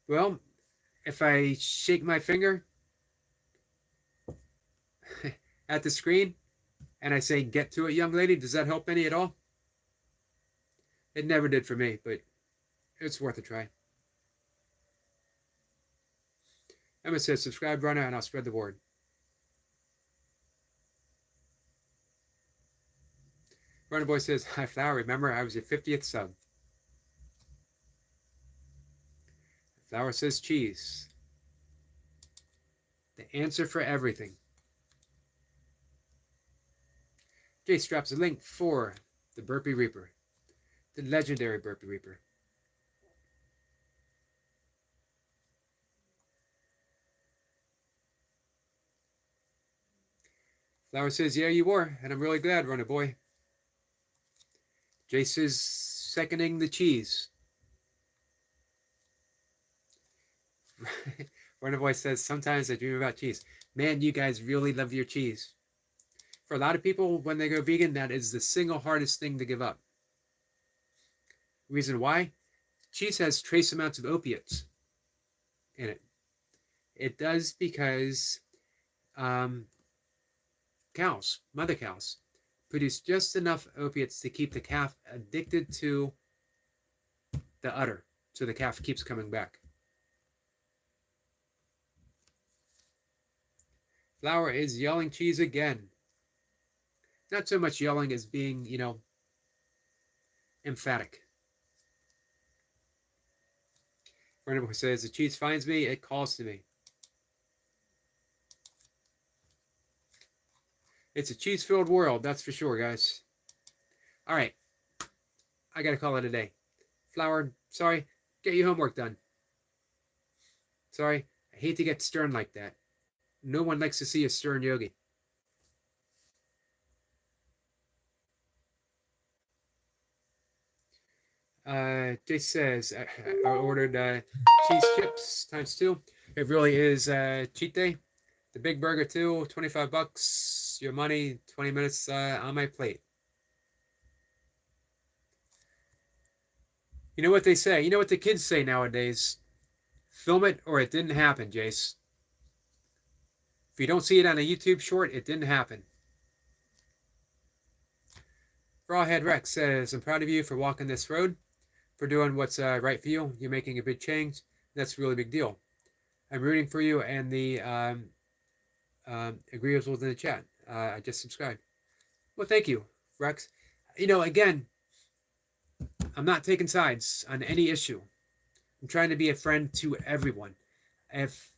Well, if I shake my finger at the screen and I say, get to it, young lady, does that help any at all? It never did for me, but it's worth a try. Emma says, subscribe, Runner, and I'll spread the word. Runner Boy says, hi, Flower. Remember, I was your 50th sub. Flower says, cheese. The answer for everything. Jace drops a link for the Burpee Reaper. The legendary Burpee Reaper. Flower says, yeah, you were, and I'm really glad, Runner Boy. Jace is seconding the cheese. Runner Boy says, sometimes I dream about cheese. Man, you guys really love your cheese. For a lot of people, when they go vegan, that is the single hardest thing to give up. Reason why? Cheese has trace amounts of opiates in it. It does because cows, mother cows, produce just enough opiates to keep the calf addicted to the udder, so the calf keeps coming back. Flour is yelling cheese again. Not so much yelling as being, emphatic. Friend who says, the cheese finds me, it calls to me. It's a cheese-filled world, that's for sure, guys. All right. I got to call it a day. Flour, sorry. Get your homework done. Sorry. I hate to get stern like that. No one likes to see a stern yogi. Jay says, I ordered cheese chips ×2. It really is cheat day. The big burger too, $25. Your money, 20 minutes on my plate. You know what they say? You know what the kids say nowadays? Film it or it didn't happen, Jace. If you don't see it on a YouTube short, it didn't happen. Rawhead Rex says, I'm proud of you for walking this road, for doing what's right for you. You're making a big change. That's a really big deal. I'm rooting for you and the agreeables in the chat. I just subscribed. Well, thank you, Rex. Again, I'm not taking sides on any issue. I'm trying to be a friend to everyone. If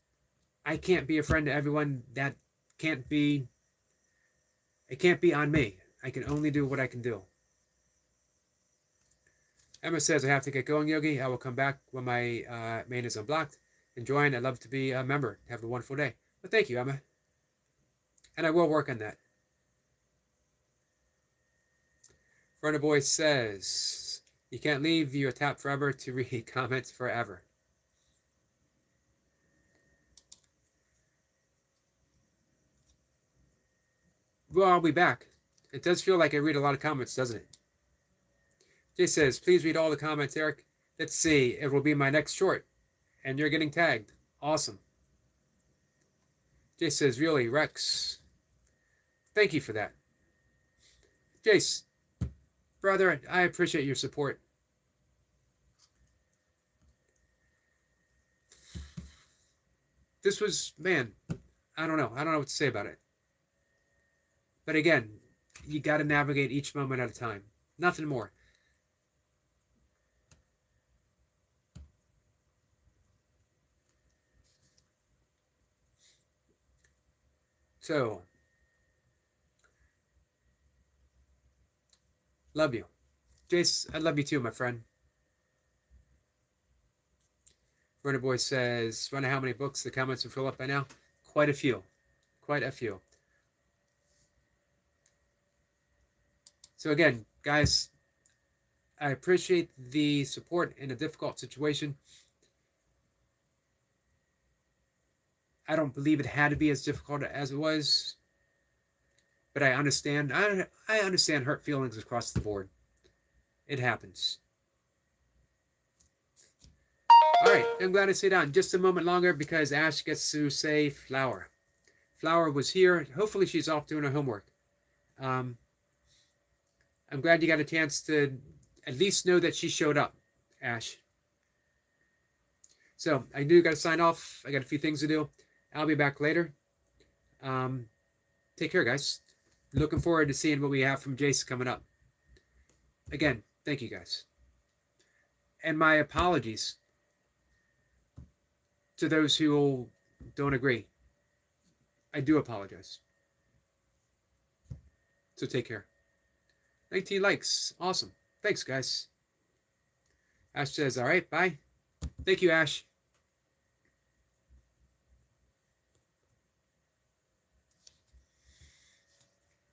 I can't be a friend to everyone, it can't be on me. I can only do what I can do. Emma says, I have to get going, Yogi. I will come back when my main is unblocked. Enjoying. I'd love to be a member. Have a wonderful day. Well, thank you, Emma. And I will work on that. Runner Boy says, you can't leave your tap forever to read comments forever. Well, I'll be back. It does feel like I read a lot of comments, doesn't it? Jay says, please read all the comments, Eric. Let's see. It will be my next short. And you're getting tagged. Awesome. Jay says, really, Rex? Thank you for that. Jace, brother, I appreciate your support. This was, man, I don't know. I don't know what to say about it. But again, you got to navigate each moment at a time. Nothing more. So, love you. Jace, I love you too, my friend. Runner Boy says, wonder how many books the comments will fill up by now. Quite a few. Quite a few. So again, guys, I appreciate the support in a difficult situation. I don't believe it had to be as difficult as it was, but I understand. I understand hurt feelings across the board. It happens. All right, I'm glad I stayed on just a moment longer because Ash gets to say Flour. Flour was here. Hopefully she's off doing her homework. I'm glad you got a chance to at least know that she showed up, Ash. So I do got to sign off. I got a few things to do. I'll be back later. Take care, guys. Looking forward to seeing what we have from Jace coming up. Again, thank you, guys. And my apologies to those who don't agree. I do apologize. So take care. 19 likes. Awesome. Thanks, guys. Ash says, all right, bye. Thank you, Ash.